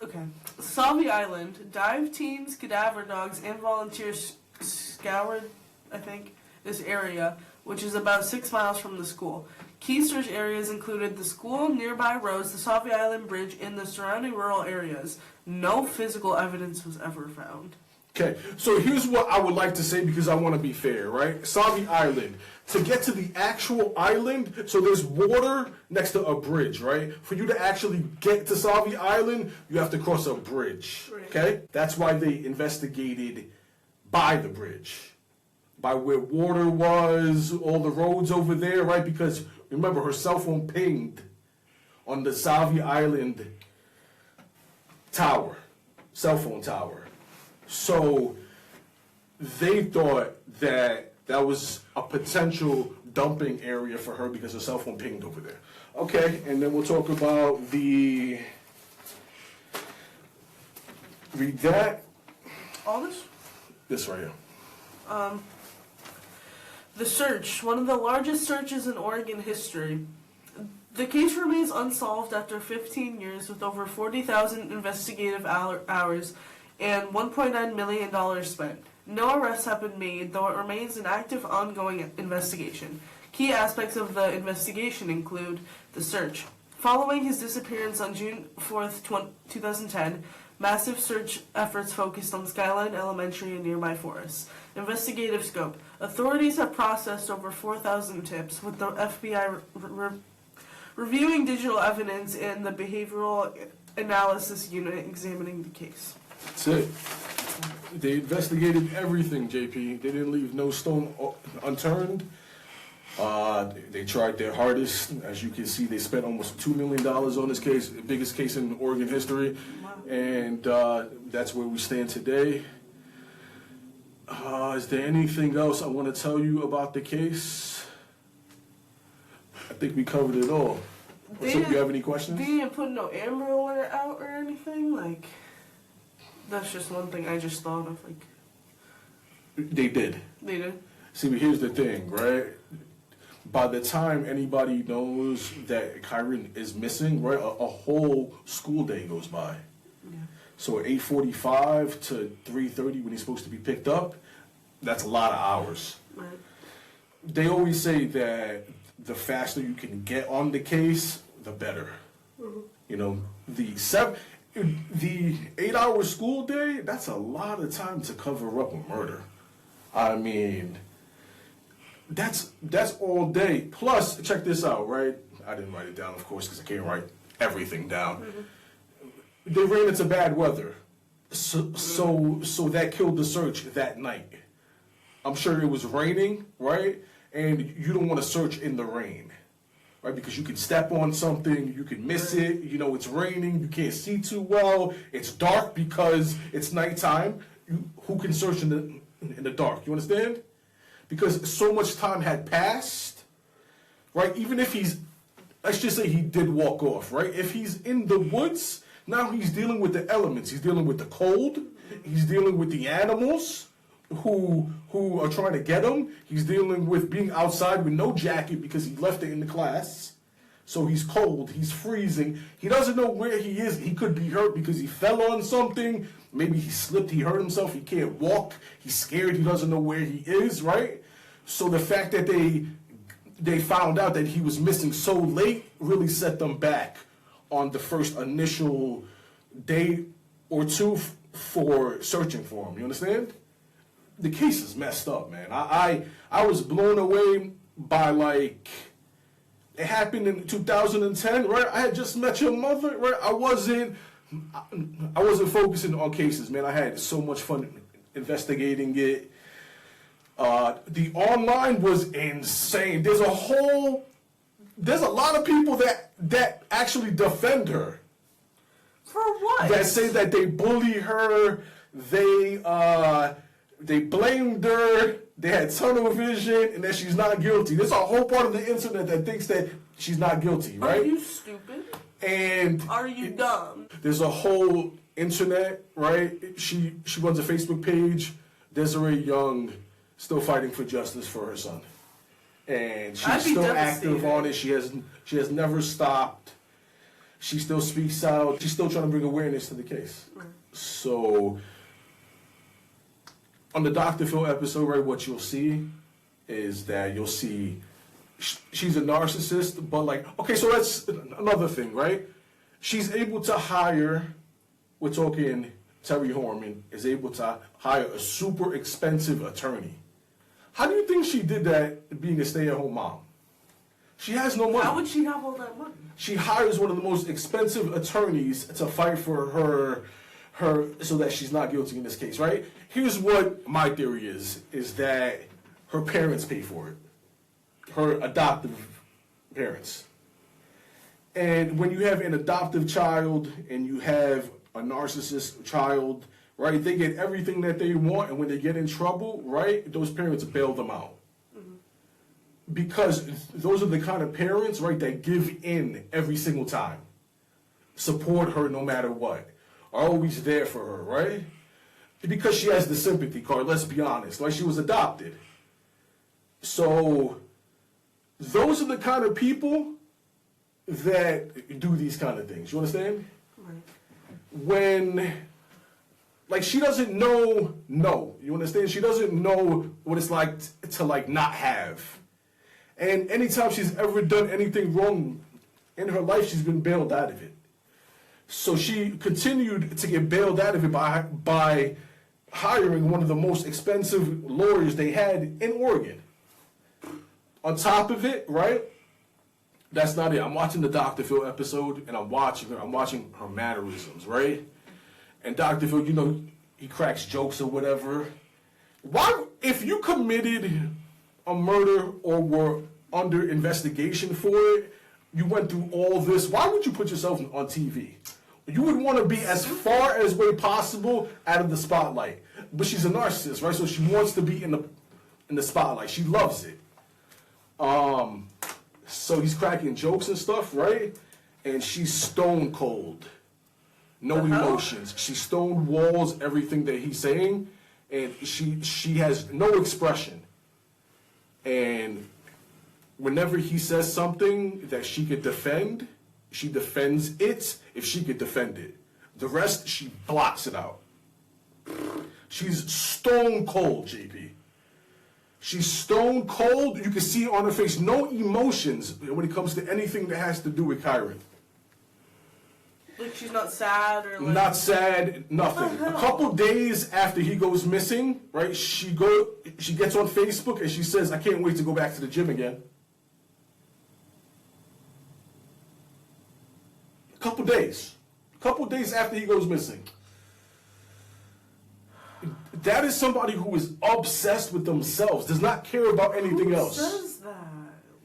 Okay. Sauvie Island. Dive teams, cadaver dogs, and volunteers scoured, I think, this area, which is about 6 miles from the school. Key search areas included the school, nearby roads, the Sauvie Island Bridge, and the surrounding rural areas. No physical evidence was ever found. Okay, so here's what I would like to say because I want to be fair, right? Sauvie Island. To get to the actual island, so there's water next to a bridge, right? For you to actually get to Sauvie Island, you have to cross a bridge, okay? That's why they investigated by the bridge, by where water was, all the roads over there, right? Because remember, her cell phone pinged on the Sauvie Island tower, cell phone tower. So they thought that that was a potential dumping area for her because her cell phone pinged over there. Okay, and then we'll talk about the... Read that. All this? This right here. The search, one of the largest searches in Oregon history. The case remains unsolved after 15 years with over 40,000 investigative hours and $1.9 million spent. No arrests have been made, though it remains an active, ongoing investigation. Key aspects of the investigation include the search. Following his disappearance on June 4th, 2010, massive search efforts focused on Skyline Elementary and nearby forests. Investigative scope. Authorities have processed over 4,000 tips, with the FBI reviewing digital evidence and the Behavioral Analysis Unit examining the case. That's it. They investigated everything, JP. They didn't leave no stone unturned. They tried their hardest. As you can see, they spent almost $2 million on this case, the biggest case in Oregon history. And that's where we stand today. Is there anything else I want to tell you about the case? I think we covered it all. So, do you have any questions? They didn't put no Amber Alert out or anything? Like, that's just one thing I just thought of. Like, they did. They did? See, but here's the thing, right? By the time anybody knows that Kyron is missing, right, a whole school day goes by. Yeah. So at 8:45 to 3:30 when he's supposed to be picked up, that's a lot of hours. Right. They always say that the faster you can get on the case, the better. Mm-hmm. You know, the 8-hour school day, that's a lot of time to cover up a murder. I mean, that's all day. Plus, check this out, right? I didn't write it down, of course, because I can't write everything down. Mm-hmm. They ran into bad weather, so that killed the search that night. I'm sure it was raining, right? And you don't want to search in the rain, right? Because you can step on something, you can miss it. You know, it's raining, you can't see too well. It's dark because it's nighttime. Who can search in the dark? You understand? Because so much time had passed, right? Even if let's just say he did walk off, right? If he's in the woods, now he's dealing with the elements. He's dealing with the cold. He's dealing with the animals who are trying to get him. He's dealing with being outside with no jacket because he left it in the class. So he's cold, he's freezing. He doesn't know where he is. He could be hurt because he fell on something. Maybe he slipped, he hurt himself, he can't walk. He's scared, he doesn't know where he is, right? So the fact that they found out that he was missing so late really set them back on the first initial day or two for searching for him. You understand? The case is messed up, man. I was blown away by, like, it happened in 2010, right? I had just met your mother, right? I wasn't I wasn't focusing on cases, man. I had so much fun investigating it. The online was insane. There's a lot of people that actually defend her. For what? That say that they bully her, they blamed her, they had tunnel vision, and that she's not guilty. There's a whole part of the internet that thinks that she's not guilty, right? Are you stupid? And are you dumb? There's a whole internet, right? She runs a Facebook page, Desiree Young, still fighting for justice for her son. And she's still active on it. She has never stopped. She still speaks out. She's still trying to bring awareness to the case. Right. So, on the Dr. Phil episode, right, what you'll see is that you'll see she's a narcissist, but like, okay, so that's another thing, right? She's able to hire, we're talking Terri Horman, is able to hire a super expensive attorney. How do you think she did that being a stay-at-home mom? She has no money. How would she have all that money? She hires one of the most expensive attorneys to fight for her so that she's not guilty in this case, right? Here's what my theory is that her parents pay for it. Her adoptive parents. And when you have an adoptive child and you have a narcissist child, right, they get everything that they want, and when they get in trouble, right, those parents bail them out. Because those are the kind of parents, right, that give in every single time. Support her no matter what. Are always there for her, right? Because she has the sympathy card, let's be honest. Like, she was adopted. So, those are the kind of people that do these kind of things. You understand? Right. When, like, she doesn't know no. You understand? She doesn't know what it's like to, like, not have. And anytime she's ever done anything wrong in her life, she's been bailed out of it. So she continued to get bailed out of it by hiring one of the most expensive lawyers they had in Oregon. On top of it, right? That's not it. I'm watching the Dr. Phil episode, and I'm watching her mannerisms, right? And Dr. Phil, you know, he cracks jokes or whatever. Why, if you committed a murder or were under investigation for it, you went through all this, why would you put yourself on TV? You would want to be as far as way possible out of the spotlight. But she's a narcissist, right? So she wants to be in the spotlight. She loves it. So he's cracking jokes and stuff, right? And she's stone cold. No emotions. She stone walls everything that he's saying, and she has no expression. And whenever he says something that she could defend, she defends it if she could defend it. The rest, she blocks it out. She's stone cold, JP. She's stone cold. You can see on her face no emotions when it comes to anything that has to do with Kyron. Like, she's not sad or like... Not sad, nothing. A couple days after he goes missing, right, she gets on Facebook and she says, I can't wait to go back to the gym again. A couple days after he goes missing. That is somebody who is obsessed with themselves, does not care about anything else. Who says that?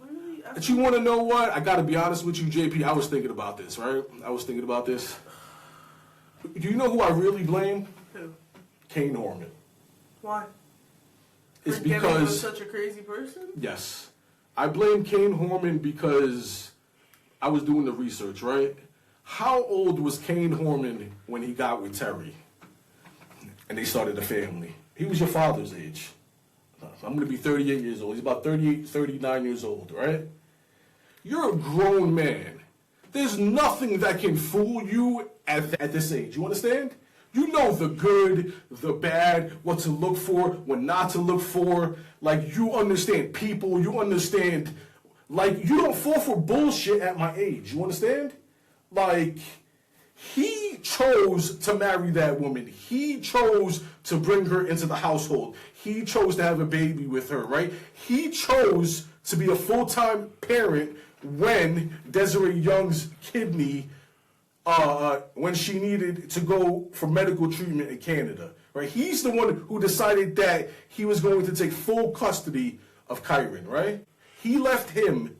Literally, But you want to know what? I got to be honest with you, JP. I was thinking about this, right? I was thinking about this. Do you know who I really blame? Who? Kyron Horman. Why? It's For getting because... with such a crazy person? Yes. I blame Kyron Horman because I was doing the research, right? How old was Kyron Horman when he got with Terri? And they started a family. He was your father's age. I'm going to be 38 years old. He's about 38, 39 years old, right? You're a grown man. There's nothing that can fool you at this age. You understand? You know the good, the bad, what to look for, what not to look for. Like, you understand people. You understand, like, you don't fall for bullshit at my age. You understand? Like... He chose to marry that woman. He chose to bring her into the household. He chose to have a baby with her, right? He chose to be a full-time parent when Desiree Young's kidney when she needed to go for medical treatment in Canada, right? He's the one who decided that he was going to take full custody of Kyron, right? He left him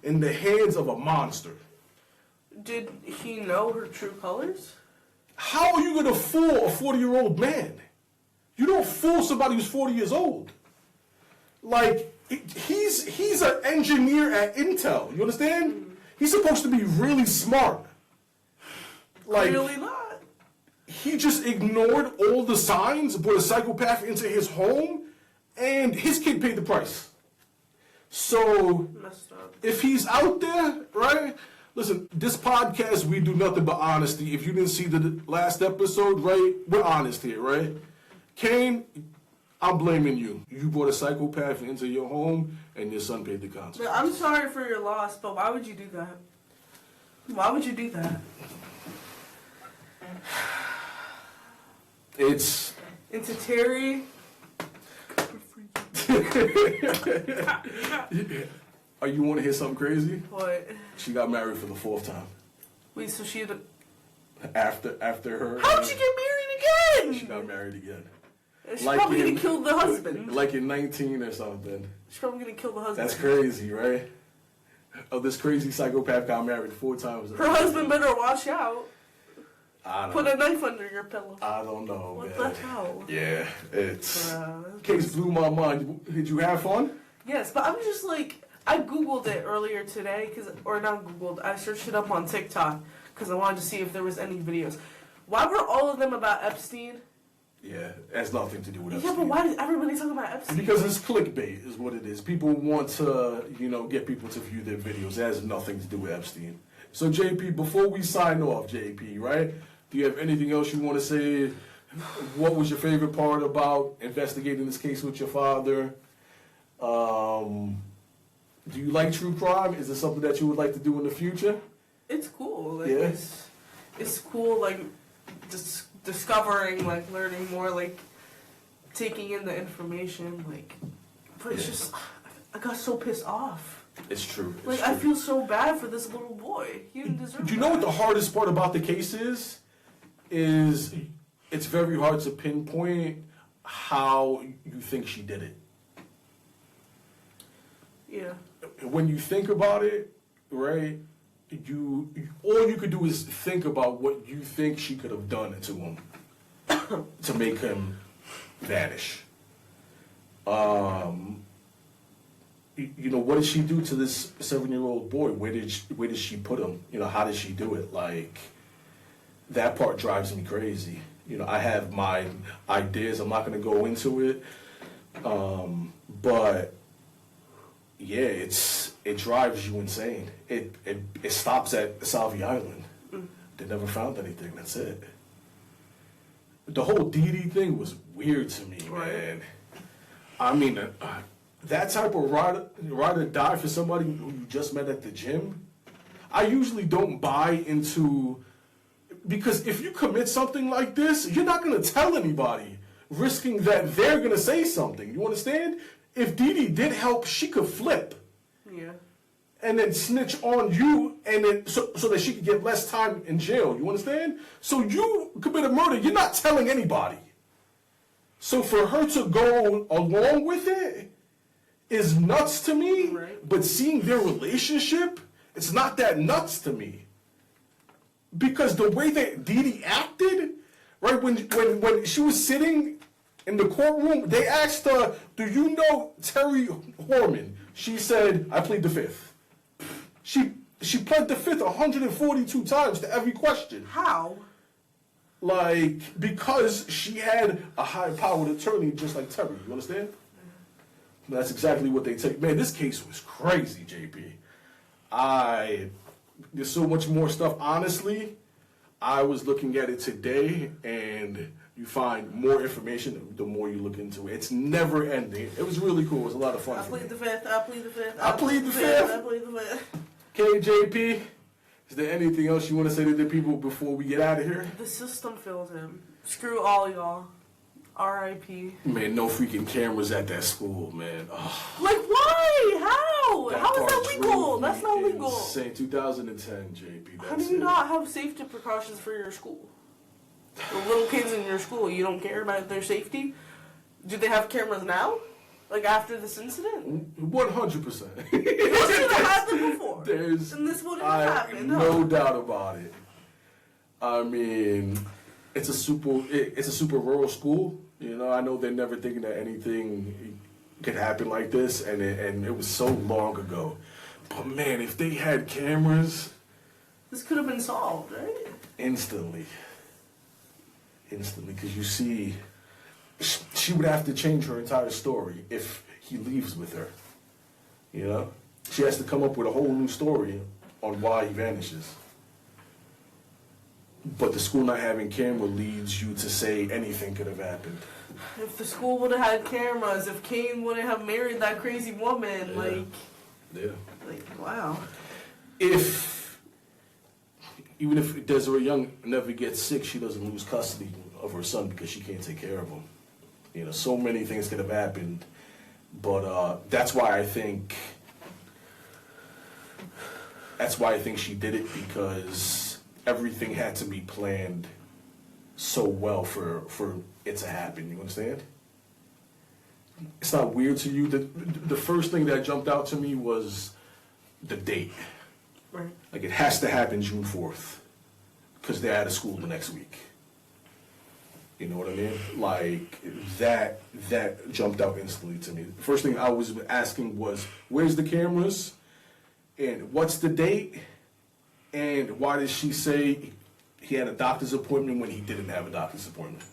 in the hands of a monster. Did he know her true colors? How are you going to fool a 40-year-old man? You don't fool somebody who's 40 years old. Like, he's an engineer at Intel. You understand? He's supposed to be really smart. Like, Really not. He just ignored all the signs, brought a psychopath into his home, and his kid paid the price. So, Messed up. if he's out there, right? Listen, this podcast, we do nothing but honesty. If you didn't see the last episode, right? We're honest here, right? Kane, I'm blaming you. You brought a psychopath into your home, and your son paid the consequences. I'm sorry for your loss, but why would you do that? Why would you do that? It's... Into Terri. Oh, you want to hear something crazy? What? She got married for the 4th time. Wait, so she had After her... How'd she get married again? She got married again. She's probably gonna kill the husband. Like in 19 or something. She's probably gonna kill the husband. That's crazy, right? Oh, this crazy psychopath got married 4 times. Her husband better watch out. I don't Put a knife under your pillow. I don't know, What man. the hell? Yeah, it's... Bruh. Case blew my mind. Did you have fun? Yes, but I'm just like, I Googled it earlier today, or not Googled, I searched it up on TikTok, because I wanted to see if there was any videos. Why were all of them about Epstein? Yeah, it has nothing to do with Yeah, Epstein. but why is everybody talking about Epstein? Because it's clickbait is what it is. People want to, get people to view their videos. It has nothing to do with Epstein. So, JP, before we sign off, JP, right? Do you have anything else you want to say? What was your favorite part about investigating this case with your father? Do you like true crime? Is it something that you would like to do in the future? It's cool. Like, Yeah. it's cool, like, discovering, like, learning more, like, taking in the information, like, but it's just, I got so pissed off. It's true. It's Like, true. I feel so bad for this little boy. He didn't deserve Do you know what that. the hardest part about the case is? Is it's very hard to pinpoint how you think she did it. Yeah. When you think about it, right, all you could do is think about what you think she could have done to him to make him vanish. What did she do to this 7-year-old boy? Where did she put him? How did she do it? Like, that part drives me crazy. I have my ideas. I'm not going to go into it. But yeah, it drives you insane. It stops at Sauvie Island. They never found anything. That's it. The whole Dee thing was weird to me, man. I mean, that type of ride or die for somebody who you just met at the gym. I usually don't buy into, because if you commit something like this, you're not going to tell anybody, risking that they're going to say something. You understand? If Dee did help, she could flip. Yeah. And then snitch on you, and then so that she could get less time in jail. You understand? So you commit a murder, you're not telling anybody. So for her to go along with it is nuts to me. Right. But seeing their relationship, it's not that nuts to me. Because the way that Dee acted, right, when she was sitting in the courtroom, they asked her, "Do you know Terri Horman?" She said, "I plead the fifth." She pled the fifth 142 times to every question. How? Like, because she had a high-powered attorney just like Terri. You understand? That's exactly what they take. Man, this case was crazy, JP. There's so much more stuff. Honestly, I was looking at it today, and you find more information the more you look into it. It's never ending. It was really cool. It was a lot of fun. I plead the fifth. I plead the fifth. I plead the fifth. I plead the fifth. Okay, JP, is there anything else you want to say to the people before we get out of here? The system failed him. Screw all y'all. R.I.P. Man, no freaking cameras at that school, man. Oh, Like, why? How? that How is that part's legal? legal. That's not legal. Insane. 2010, JP. How do you not have safety precautions for your school? The little kids in your school, you don't care about their safety? Do they have cameras now? Like after this incident? 100%. This should have happened before. There's, and this wouldn't have happened. No doubt about it. I mean, it's a super rural school. You know, I know they're never thinking that anything could happen like this, and it was so long ago. But man, if they had cameras, this could have been solved, right? Instantly, because you see, she would have to change her entire story if he leaves with her. You know, she has to come up with a whole new story on why he vanishes. But the school not having camera leads you to say anything could have happened. If the school would have had cameras, if Kane wouldn't have married that crazy woman, yeah. Like, wow. Even if Desiree Young never gets sick, she doesn't lose custody of her son because she can't take care of him. You know, so many things could have happened, but that's why I think she did it, because everything had to be planned so well for it to happen. You understand? It's not weird to you that the first thing that jumped out to me was the date. Right. Like, it has to happen June 4th because they're out of school the next week. You know what I mean? Like, that jumped out instantly to me. The first thing I was asking was, where's the cameras? And what's the date? And why did she say he had a doctor's appointment when he didn't have a doctor's appointment?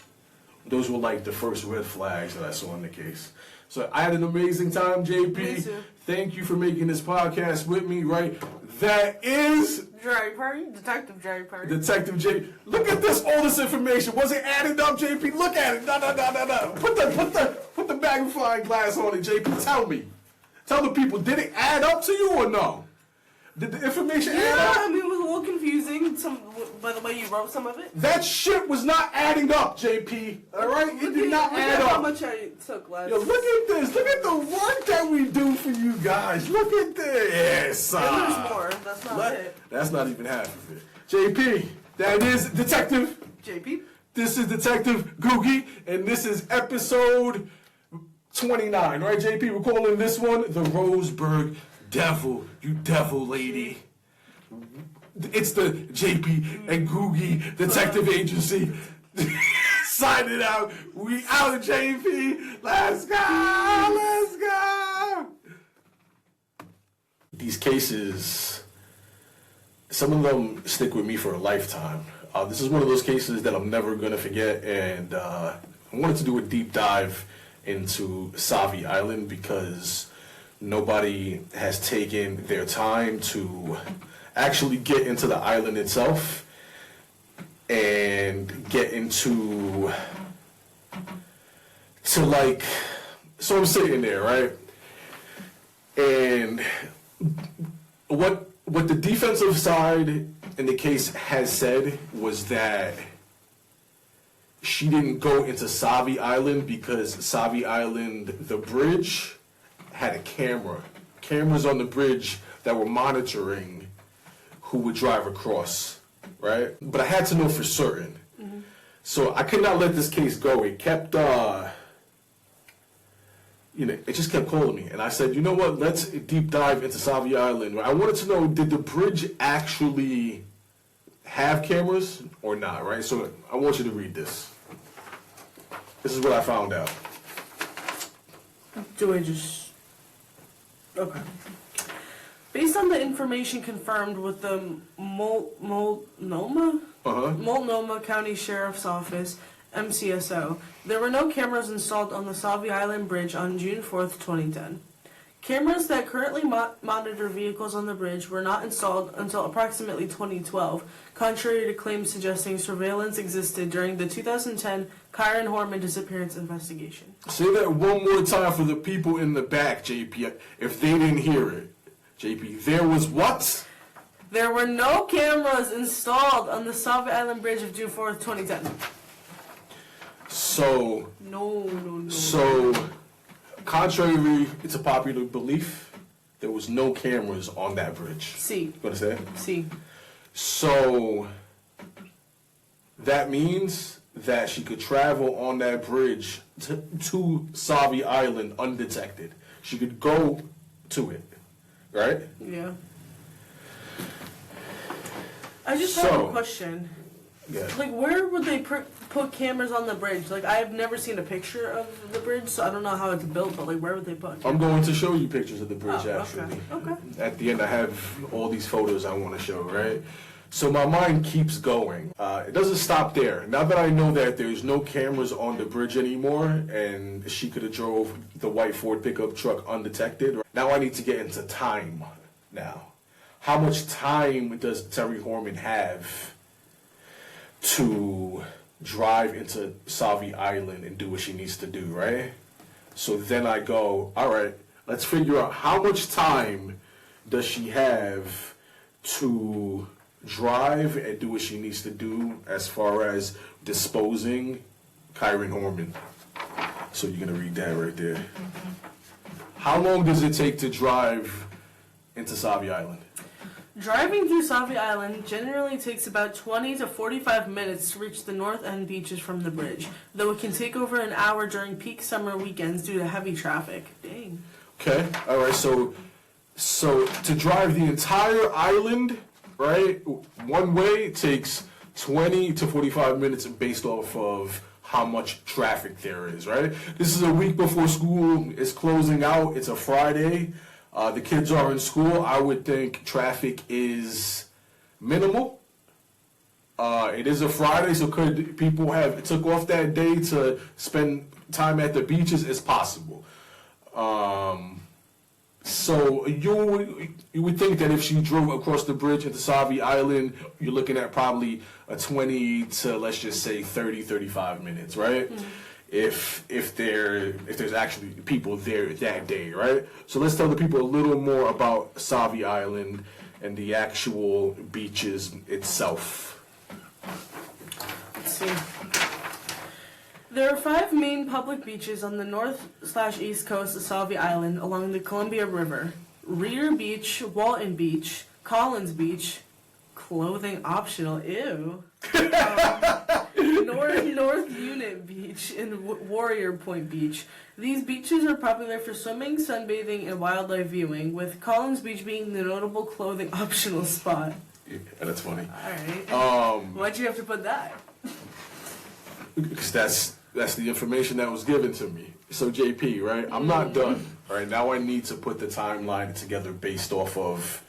Those were like the first red flags that I saw in the case. So I had an amazing time, JP. Me too. Thank you for making this podcast with me, right? That is Detective Jerry Perry. Detective J. Look at this, all this information. Was it added up, JP? Look at it. No. Put the magnifying glass on it, JP. Tell me. Tell the people, did it add up to you or no? Did the information add up? I mean, it was a little confusing by the way you wrote some of it. That shit was not adding up, JP. All right? It did not add up. How much I took last. Yo, look at this. Look at the work that we do for you guys. Look at this. And there's more. That's not it. That's not even half of it. JP, that is Detective JP. This is Detective Googie, and this is episode 29, right, JP? We're calling this one the Roseburg Devil, you devil lady. It's the JP and Googie Detective Agency. Signing out. We out, JP. Let's go. These cases, some of them stick with me for a lifetime. This is one of those cases that I'm never going to forget, and I wanted to do a deep dive into Sauvie Island because nobody has taken their time to actually get into the island itself and get into so I'm sitting there, right? And what the defensive side in the case has said was that she didn't go into Sauvie Island because Sauvie Island, the bridge, had a cameras on the bridge that were monitoring who would drive across, right? But I had to know for certain. Mm-hmm. So I could not let this case go. It kept, it just kept calling me. And I said, you know what, let's deep dive into Sauvie Island. I wanted to know, did the bridge actually have cameras or not, right? So I want you to read this. This is what I found out. Do I just... Okay. Based on the information confirmed with the Multnomah County Sheriff's Office, MCSO, there were no cameras installed on the Sauvie Island Bridge on June 4th, 2010. Cameras that currently monitor vehicles on the bridge were not installed until approximately 2012, contrary to claims suggesting surveillance existed during the 2010 Kyron Horman disappearance investigation. Say that one more time for the people in the back, JP, if they didn't hear it. JP, there was what? There were no cameras installed on the Sauvie Island Bridge of June 4th, 2010. So... No. So, contrary to popular belief, there was no cameras on that bridge. See. You want to say? See. So that means that she could travel on that bridge to Sauvie Island undetected. She could go to it, right? Yeah. I just have a question. Yeah. Like, where would they put cameras on the bridge? Like, I've never seen a picture of the bridge, so I don't know how it's built, but, like, where would they put cameras? I'm going to show you pictures of the bridge, actually. Okay. At the end, I have all these photos I want to show, right? So my mind keeps going. It doesn't stop there. Now that I know that there's no cameras on the bridge anymore, and she could have drove the white Ford pickup truck undetected, now I need to get into time now. How much time does Terri Horman have to drive into Sauvie Island and do what she needs to do, right? So then I go, all right, let's figure out how much time does she have to drive and do what she needs to do as far as disposing Kyron Horman. So you're going to read that right there. How long does it take to drive into Sauvie Island? Driving through Sauvie Island generally takes about 20 to 45 minutes to reach the north end beaches from the bridge, though it can take over an hour during peak summer weekends due to heavy traffic. Dang. Okay, all right, so to drive the entire island, right, one way takes 20 to 45 minutes based off of how much traffic there is, right? This is a week before school is closing out. It's a Friday. The kids are in school. I would think traffic is minimal. It is a Friday, so could people have took off that day to spend time at the beaches? It's possible. So you would think that if she drove across the bridge into Sauvie Island, you're looking at probably a 20 to, let's just say, 30, 35 minutes, right? Mm-hmm. If there's actually people there that day, right? So let's tell the people a little more about Sauvie Island and the actual beaches itself. Let's see. There are 5 main public beaches on the north/east coast of Sauvie Island along the Columbia River: Reeder Beach, Walton Beach, Collins Beach, clothing optional, ew. North Unit Beach and Warrior Point Beach. These beaches are popular for swimming, sunbathing, and wildlife viewing, with Collins Beach being the notable clothing optional spot. Yeah, that's funny. Alright. Why'd you have to put that? Because that's the information that was given to me. So JP, right? I'm not done. All right, now I need to put the timeline together based off of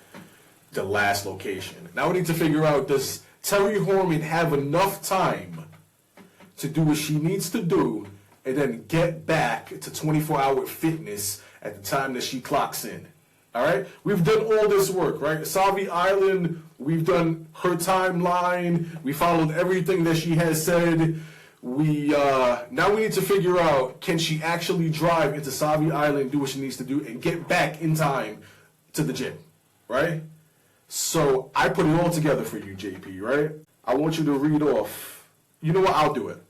the last location. Now we need to figure out, does Terri Horman have enough time to do what she needs to do and then get back to 24-hour fitness at the time that she clocks in? All right? We've done all this work, right? Sauvie Island, we've done her timeline. We followed everything that she has said. Now we need to figure out, can she actually drive into Sauvie Island, do what she needs to do, and get back in time to the gym, right? So I put it all together for you, JP, right? I want you to read off. You know what? I'll do it.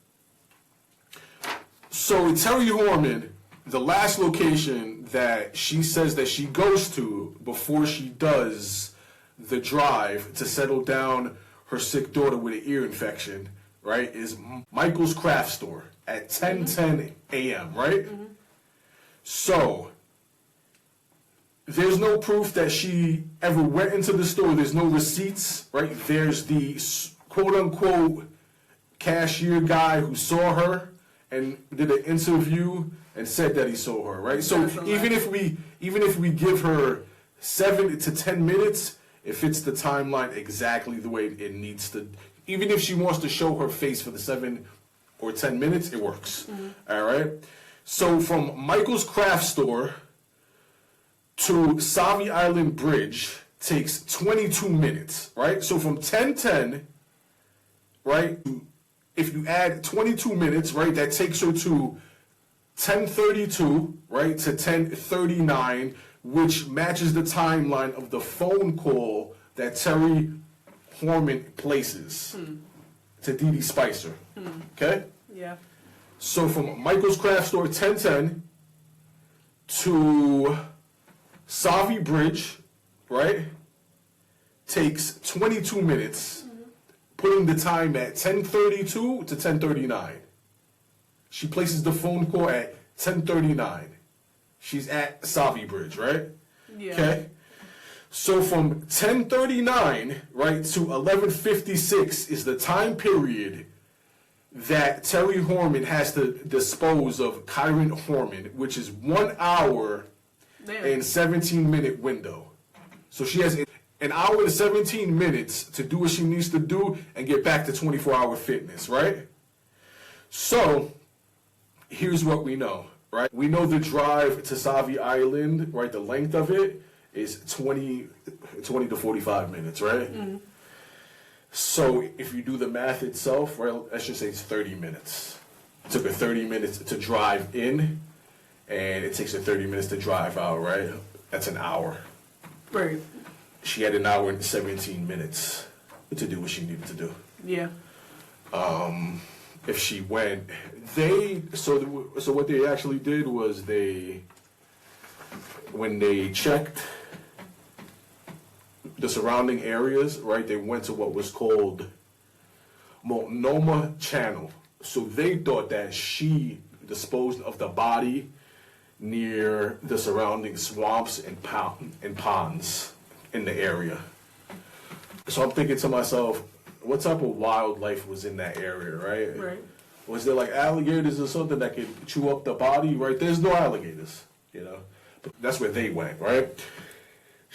So Terri Horman, the last location that she says that she goes to before she does the drive to settle down her sick daughter with an ear infection, right, is Michael's Craft Store at 10:10 a.m., right? Mm-hmm. So there's no proof that she ever went into the store. There's no receipts, right? There's the quote-unquote cashier guy who saw her and did an interview and said that he saw her, right? So even if we give her 7 to 10 minutes, it fits the timeline exactly the way it needs to. Even if she wants to show her face for the 7 or 10 minutes, it works. Mm-hmm. All right? So from Michael's Craft Store to Sauvie Island Bridge takes 22 minutes, right? So from 10:10, right, if you add 22 minutes, right, that takes her to 10:32, right, to 10:39, which matches the timeline of the phone call that Terri Horman places to Dee Dee Spicer. Okay? Yeah. So from Michael's Craft Store, 10:10 to Sauvie Bridge, right, takes 22 minutes, putting the time at 10:32 to 10:39. She places the phone call at 10:39. She's at Sauvie Bridge, right? Yeah. Okay. So from 10:39, right, to 11:56 is the time period that Terri Horman has to dispose of Kyron Horman, which is 1 hour and 17-minute window. So she has an hour and 17 minutes to do what she needs to do and get back to 24-hour fitness, right? So here's what we know, right? We know the drive to Sauvie Island, right? The length of it is 20 to 45 minutes, right? Mm-hmm. So if you do the math itself, right, let's just say it's 30 minutes. It took her 30 minutes to drive in, and it takes her 30 minutes to drive out, right? That's an hour. Right. She had an hour and 17 minutes to do what she needed to do. Yeah. If she went, so what they actually did was when they checked the surrounding areas, right, they went to what was called Multnomah Channel. So they thought that she disposed of the body near the surrounding swamps and ponds in the area. So I'm thinking to myself, what type of wildlife was in that area, right? Right. Was there like alligators or something that could chew up the body, right? There's no alligators, But that's where they went, right?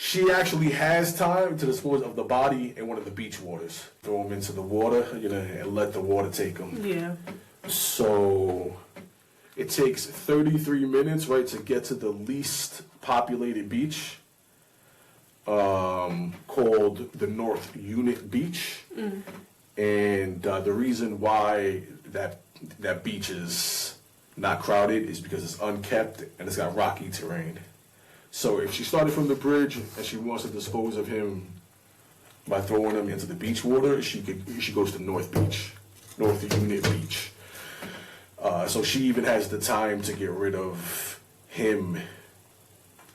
She actually has time to dispose of the body in one of the beach waters. Throw them into the water, and let the water take them. Yeah. So it takes 33 minutes, right, to get to the least populated beach, called the North Unit Beach. Mm. And the reason why that beach is not crowded is because it's unkept and it's got rocky terrain. So if she started from the bridge and she wants to dispose of him by throwing him into the beach water, she goes to North Unit Beach. So she even has the time to get rid of him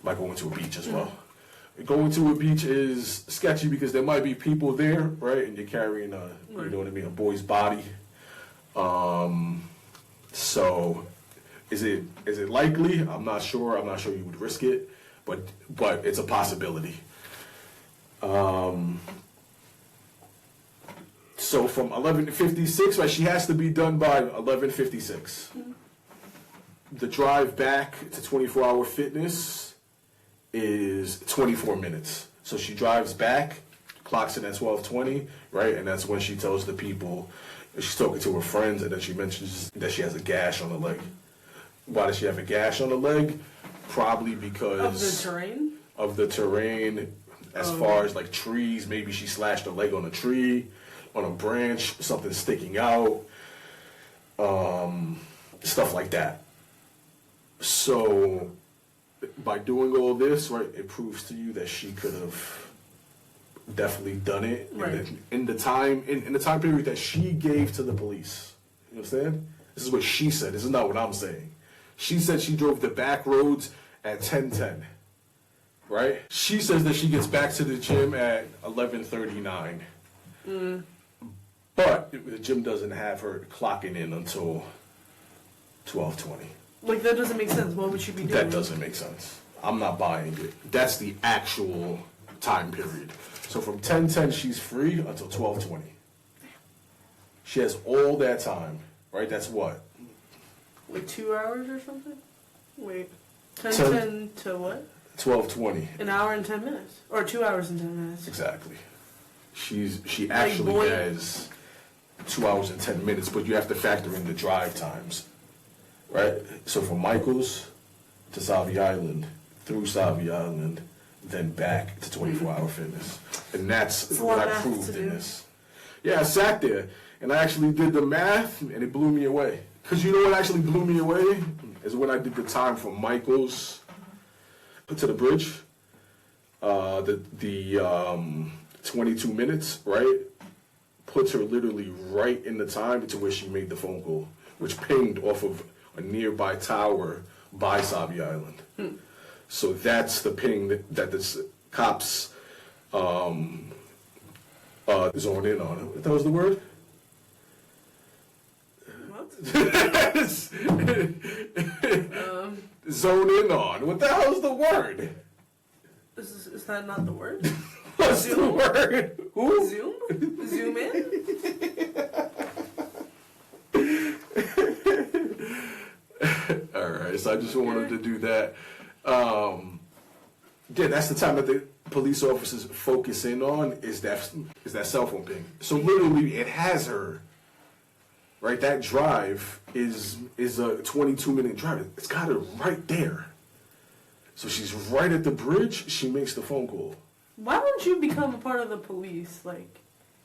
by going to a beach as well. Going to a beach is sketchy because there might be people there, right? And you're carrying a boy's body. So is it likely? I'm not sure. I'm not sure you would risk it, but it's a possibility. So from 11:56, right? She has to be done by 11:56. Mm-hmm. The drive back to 24-hour fitness is 24 minutes. So she drives back, clocks in at 12:20, right? And that's when she tells the people, she's talking to her friends, and then she mentions that she has a gash on the leg. Why does she have a gash on the leg? Probably because of the terrain. Of the terrain, as far as like trees, maybe she slashed her leg on a tree, on a branch, something sticking out, stuff like that. So by doing all this, right, it proves to you that she could have definitely done it, right, in the time period that she gave to the police. You understand? This is what she said. This is not what I'm saying. She said she drove the back roads at 10:10. Right? She says that she gets back to the gym at 11:39. Mm. But the gym doesn't have her clocking in until 12:20. Like, that doesn't make sense. What would she be doing? That doesn't make sense. I'm not buying it. That's the actual time period. So from 10:10 she's free until 12:20. She has all that time, right? That's what? Like 2 hours or something? Wait. 10 to what? 12:20. An hour and 10 minutes. Or 2 hours and 10 minutes. Exactly. She actually has 2 hours and 10 minutes, but you have to factor in the drive times. Right? So from Michaels to Sauvie Island, through Sauvie Island, then back to 24-hour fitness. And that's what I proved in this. Yeah, I sat there, and I actually did the math, and it blew me away. Because you know what actually blew me away? Is when I did the time from Michaels to the bridge. The 22 minutes, right, puts her literally right in the time to where she made the phone call, which pinged off of a nearby tower by Sauvie Island. So that's the ping that the cops zone in on. That was the word? What? Zone in on. What the hell is the word? Is that not the word? What's Zoom? the word? Who? Zoom? Zoom in? Alright, so I just wanted to do that. Yeah, that's the time that the police officers focus in on is that cell phone ping. So literally it has her. Right? That drive is a 22-minute drive. It's got her right there. So she's right at the bridge, she makes the phone call. Why don't you become a part of the police? Like,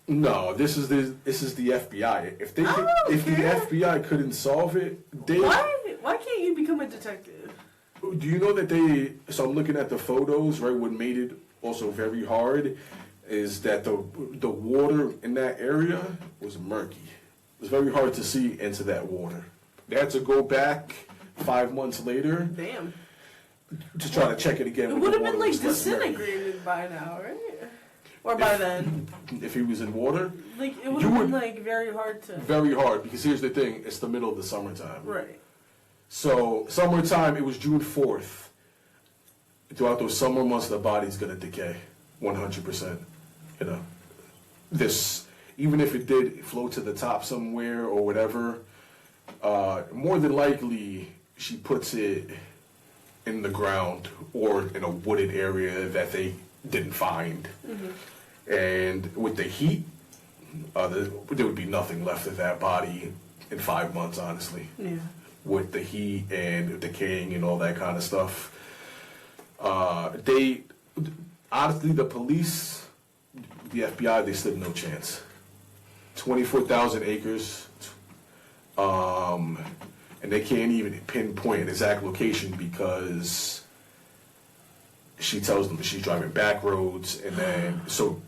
no, this is the FBI. If the FBI couldn't solve it, why can't you become a detective? Do you know that so I'm looking at the photos, right? What made it also very hard is that the water in that area was murky. It was very hard to see into that water. They had to go back 5 months later. Damn. To try to check it again. It would have been like disintegrated by now, right? Or by then. If he was in water? Like, it would have been like very hard to. Very hard, because here's the thing, it's the middle of the summertime. Right. So, summertime, it was June 4th. Throughout those summer months, the body's gonna decay. 100%. You know? Even if it did float to the top somewhere or whatever, more than likely, she puts it in the ground or in a wooded area that they didn't find. Mm-hmm. And with the heat, there would be nothing left of that body in 5 months, honestly. Yeah. With the heat and decaying and all that kind of stuff. Honestly, the police, the FBI, they stood no chance. 24,000 acres, and they can't even pinpoint an exact location because she tells them that she's driving back roads, and then so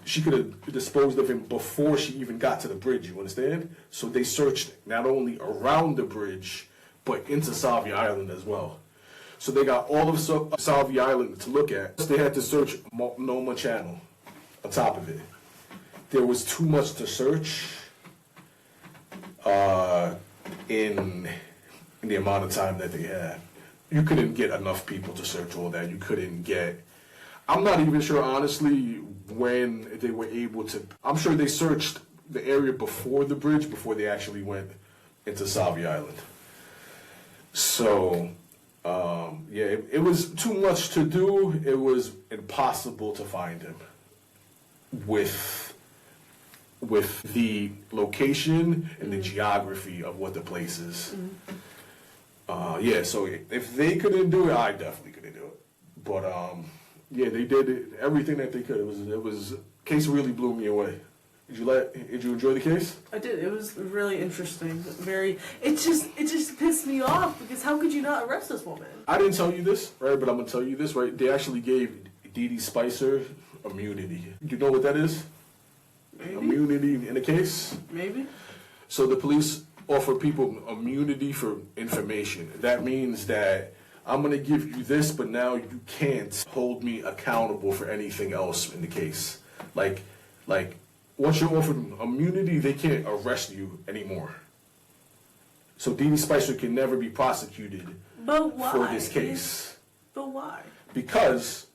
she could have disposed of him before she even got to the bridge. You understand? So they searched not only around the bridge but into Sauvie Island as well. So they got all of Sauvie Island to look at. They had to search Multnomah Channel on top of it. There was too much to search in the amount of time that they had. You couldn't get enough people to search all that. You couldn't get... I'm not even sure, honestly, when they were able to... I'm sure they searched the area before the bridge, before they actually went into Sauvie Island. So, yeah, it was too much to do. It was impossible to find him with the location and the geography of what the place is. Yeah, so if they couldn't do it, I definitely couldn't do it. But yeah, they did everything that they could. It was case really blew me away. Did you enjoy the case? I did. It was really interesting. It just pissed me off because how could you not arrest this woman? I didn't tell you this, right? But I'm gonna tell you this, right? They actually gave Dee Dee Spicer immunity. Do you know what that is? Maybe. Immunity in a case? Maybe. So the police offer people immunity for information. That means that I'm going to give you this, but now you can't hold me accountable for anything else in the case. Like once you're offered immunity, they can't arrest you anymore. So Dee Dee Spicer can never be prosecuted for this case. But why? Because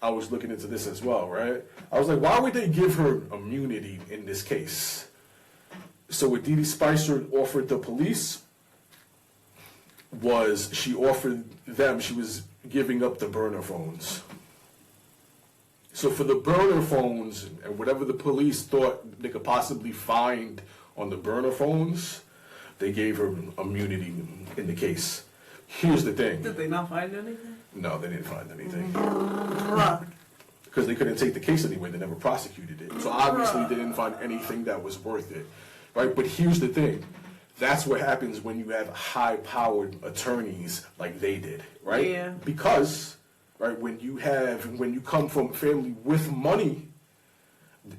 I was looking into this as well, right? I was like, why would they give her immunity in this case? So what Dee Dee Spicer offered the police was she was giving up the burner phones. So for the burner phones and whatever the police thought they could possibly find on the burner phones, they gave her immunity in the case. Here's the thing. Did they not find anything? No, they didn't find anything. Because they couldn't take the case anyway, they never prosecuted it. So obviously they didn't find anything that was worth it. Right? But here's the thing. That's what happens when you have high-powered attorneys like they did, right? Yeah. Because, right, when you come from a family with money,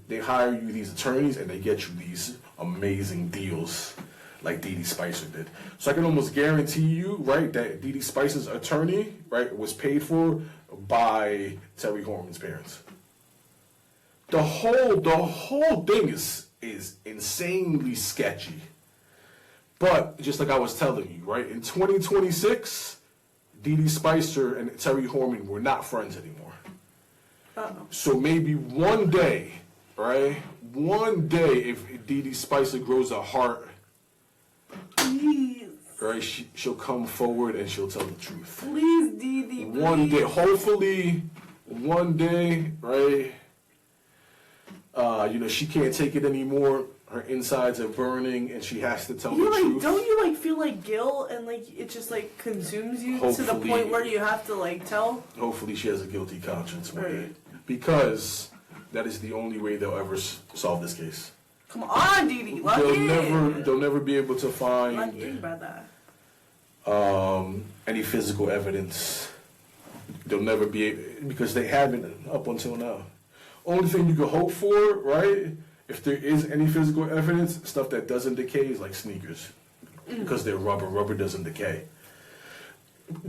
they hire you these attorneys and they get you these amazing deals. like Dee Dee Spicer did. So I can almost guarantee you, right, that Dee Dee Spicer's attorney, right, was paid for by Terri Horman's parents. The whole thing is insanely sketchy. But just like I was telling you, right, in 2026, Dee Dee Spicer and Terri Horman were not friends anymore. Uh-oh. So maybe one day, right, if Dee Dee Spicer grows a heart, Please. right, she'll come forward and she'll tell the truth. Please, Dee Dee, please. One day, hopefully, one day, right, she can't take it anymore. Her insides are burning, and she has to tell the truth. Don't you feel like guilt and it just consumes you to the point where you have to tell? Hopefully, she has a guilty conscience one day, Right. because that is the only way they'll ever solve this case. Come on, Dee Dee, lock in. They'll never be able to Lock in, find brother. any physical evidence. They'll never be able, because they haven't up until now. Only thing you can hope for, right? If there is any physical evidence, stuff that doesn't decay is like sneakers. Because they're rubber. Rubber doesn't decay.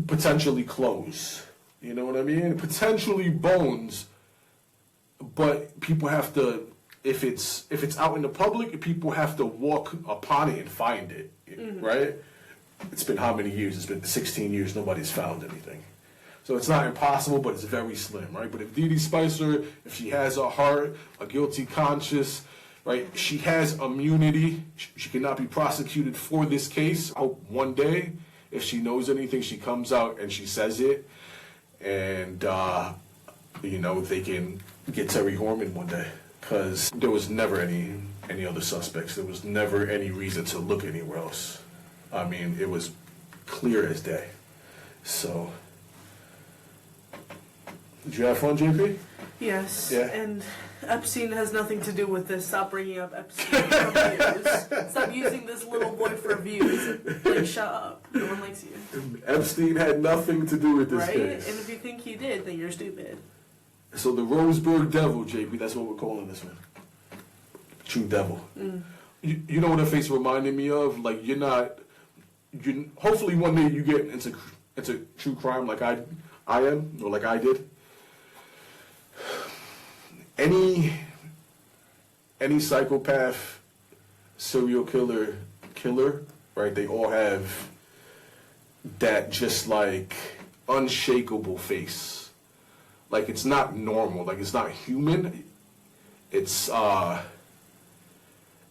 Potentially clothes. You know what I mean? Potentially bones. But people have to, if it's out in the public, people have to walk upon it and find it. Right? It's been how many years? It's been 16 years. Nobody's found anything. So it's not impossible, but it's very slim, right? But if Dee Dee Spicer, if she has a heart, a guilty conscience, right, she has immunity. She cannot be prosecuted for this case. I hope one day, if she knows anything, she comes out and she says it. And, they can get Terri Horman one day. Because there was never any other suspects. There was never any reason to look anywhere else. I mean, it was clear as day. So... Did you have fun, JP? Yes. Yeah. And Epstein has nothing to do with this. Stop bringing up Epstein for views. Stop using this little boy for views. Shut up. No one likes you. Epstein had nothing to do with this right? case. And if you think he did, then you're stupid. So the Roseburg Devil, JP, that's what we're calling this one. True Devil. You know what her face reminded me of? Hopefully one day you get into true crime like I am, or like I did. Any psychopath, serial killer, right? They all have that just unshakable face. It's not normal. It's not human. It's like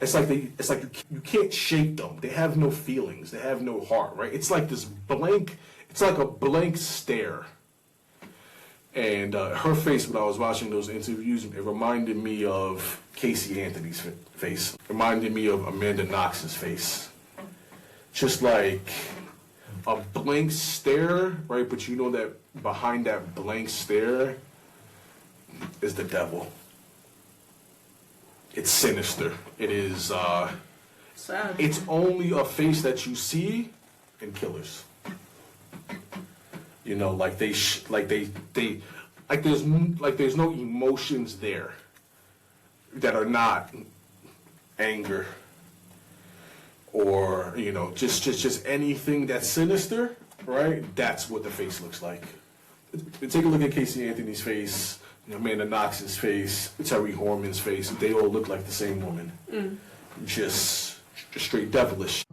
you can't shake them. They have no feelings. They have no heart, right? It's like this blank. It's like a blank stare. And her face, when I was watching those interviews, it reminded me of Casey Anthony's face. It reminded me of Amanda Knox's face. Just like a blank stare, right? But you know that behind that blank stare is the devil. It's sinister. It is, Sad. it's only a face that you see in killers. There's no emotions there that are not anger or just anything that's sinister, right? That's what the face looks like. Take a look at Casey Anthony's face, Amanda Knox's face, Terri Horman's face. They all look like the same woman, just straight devilish.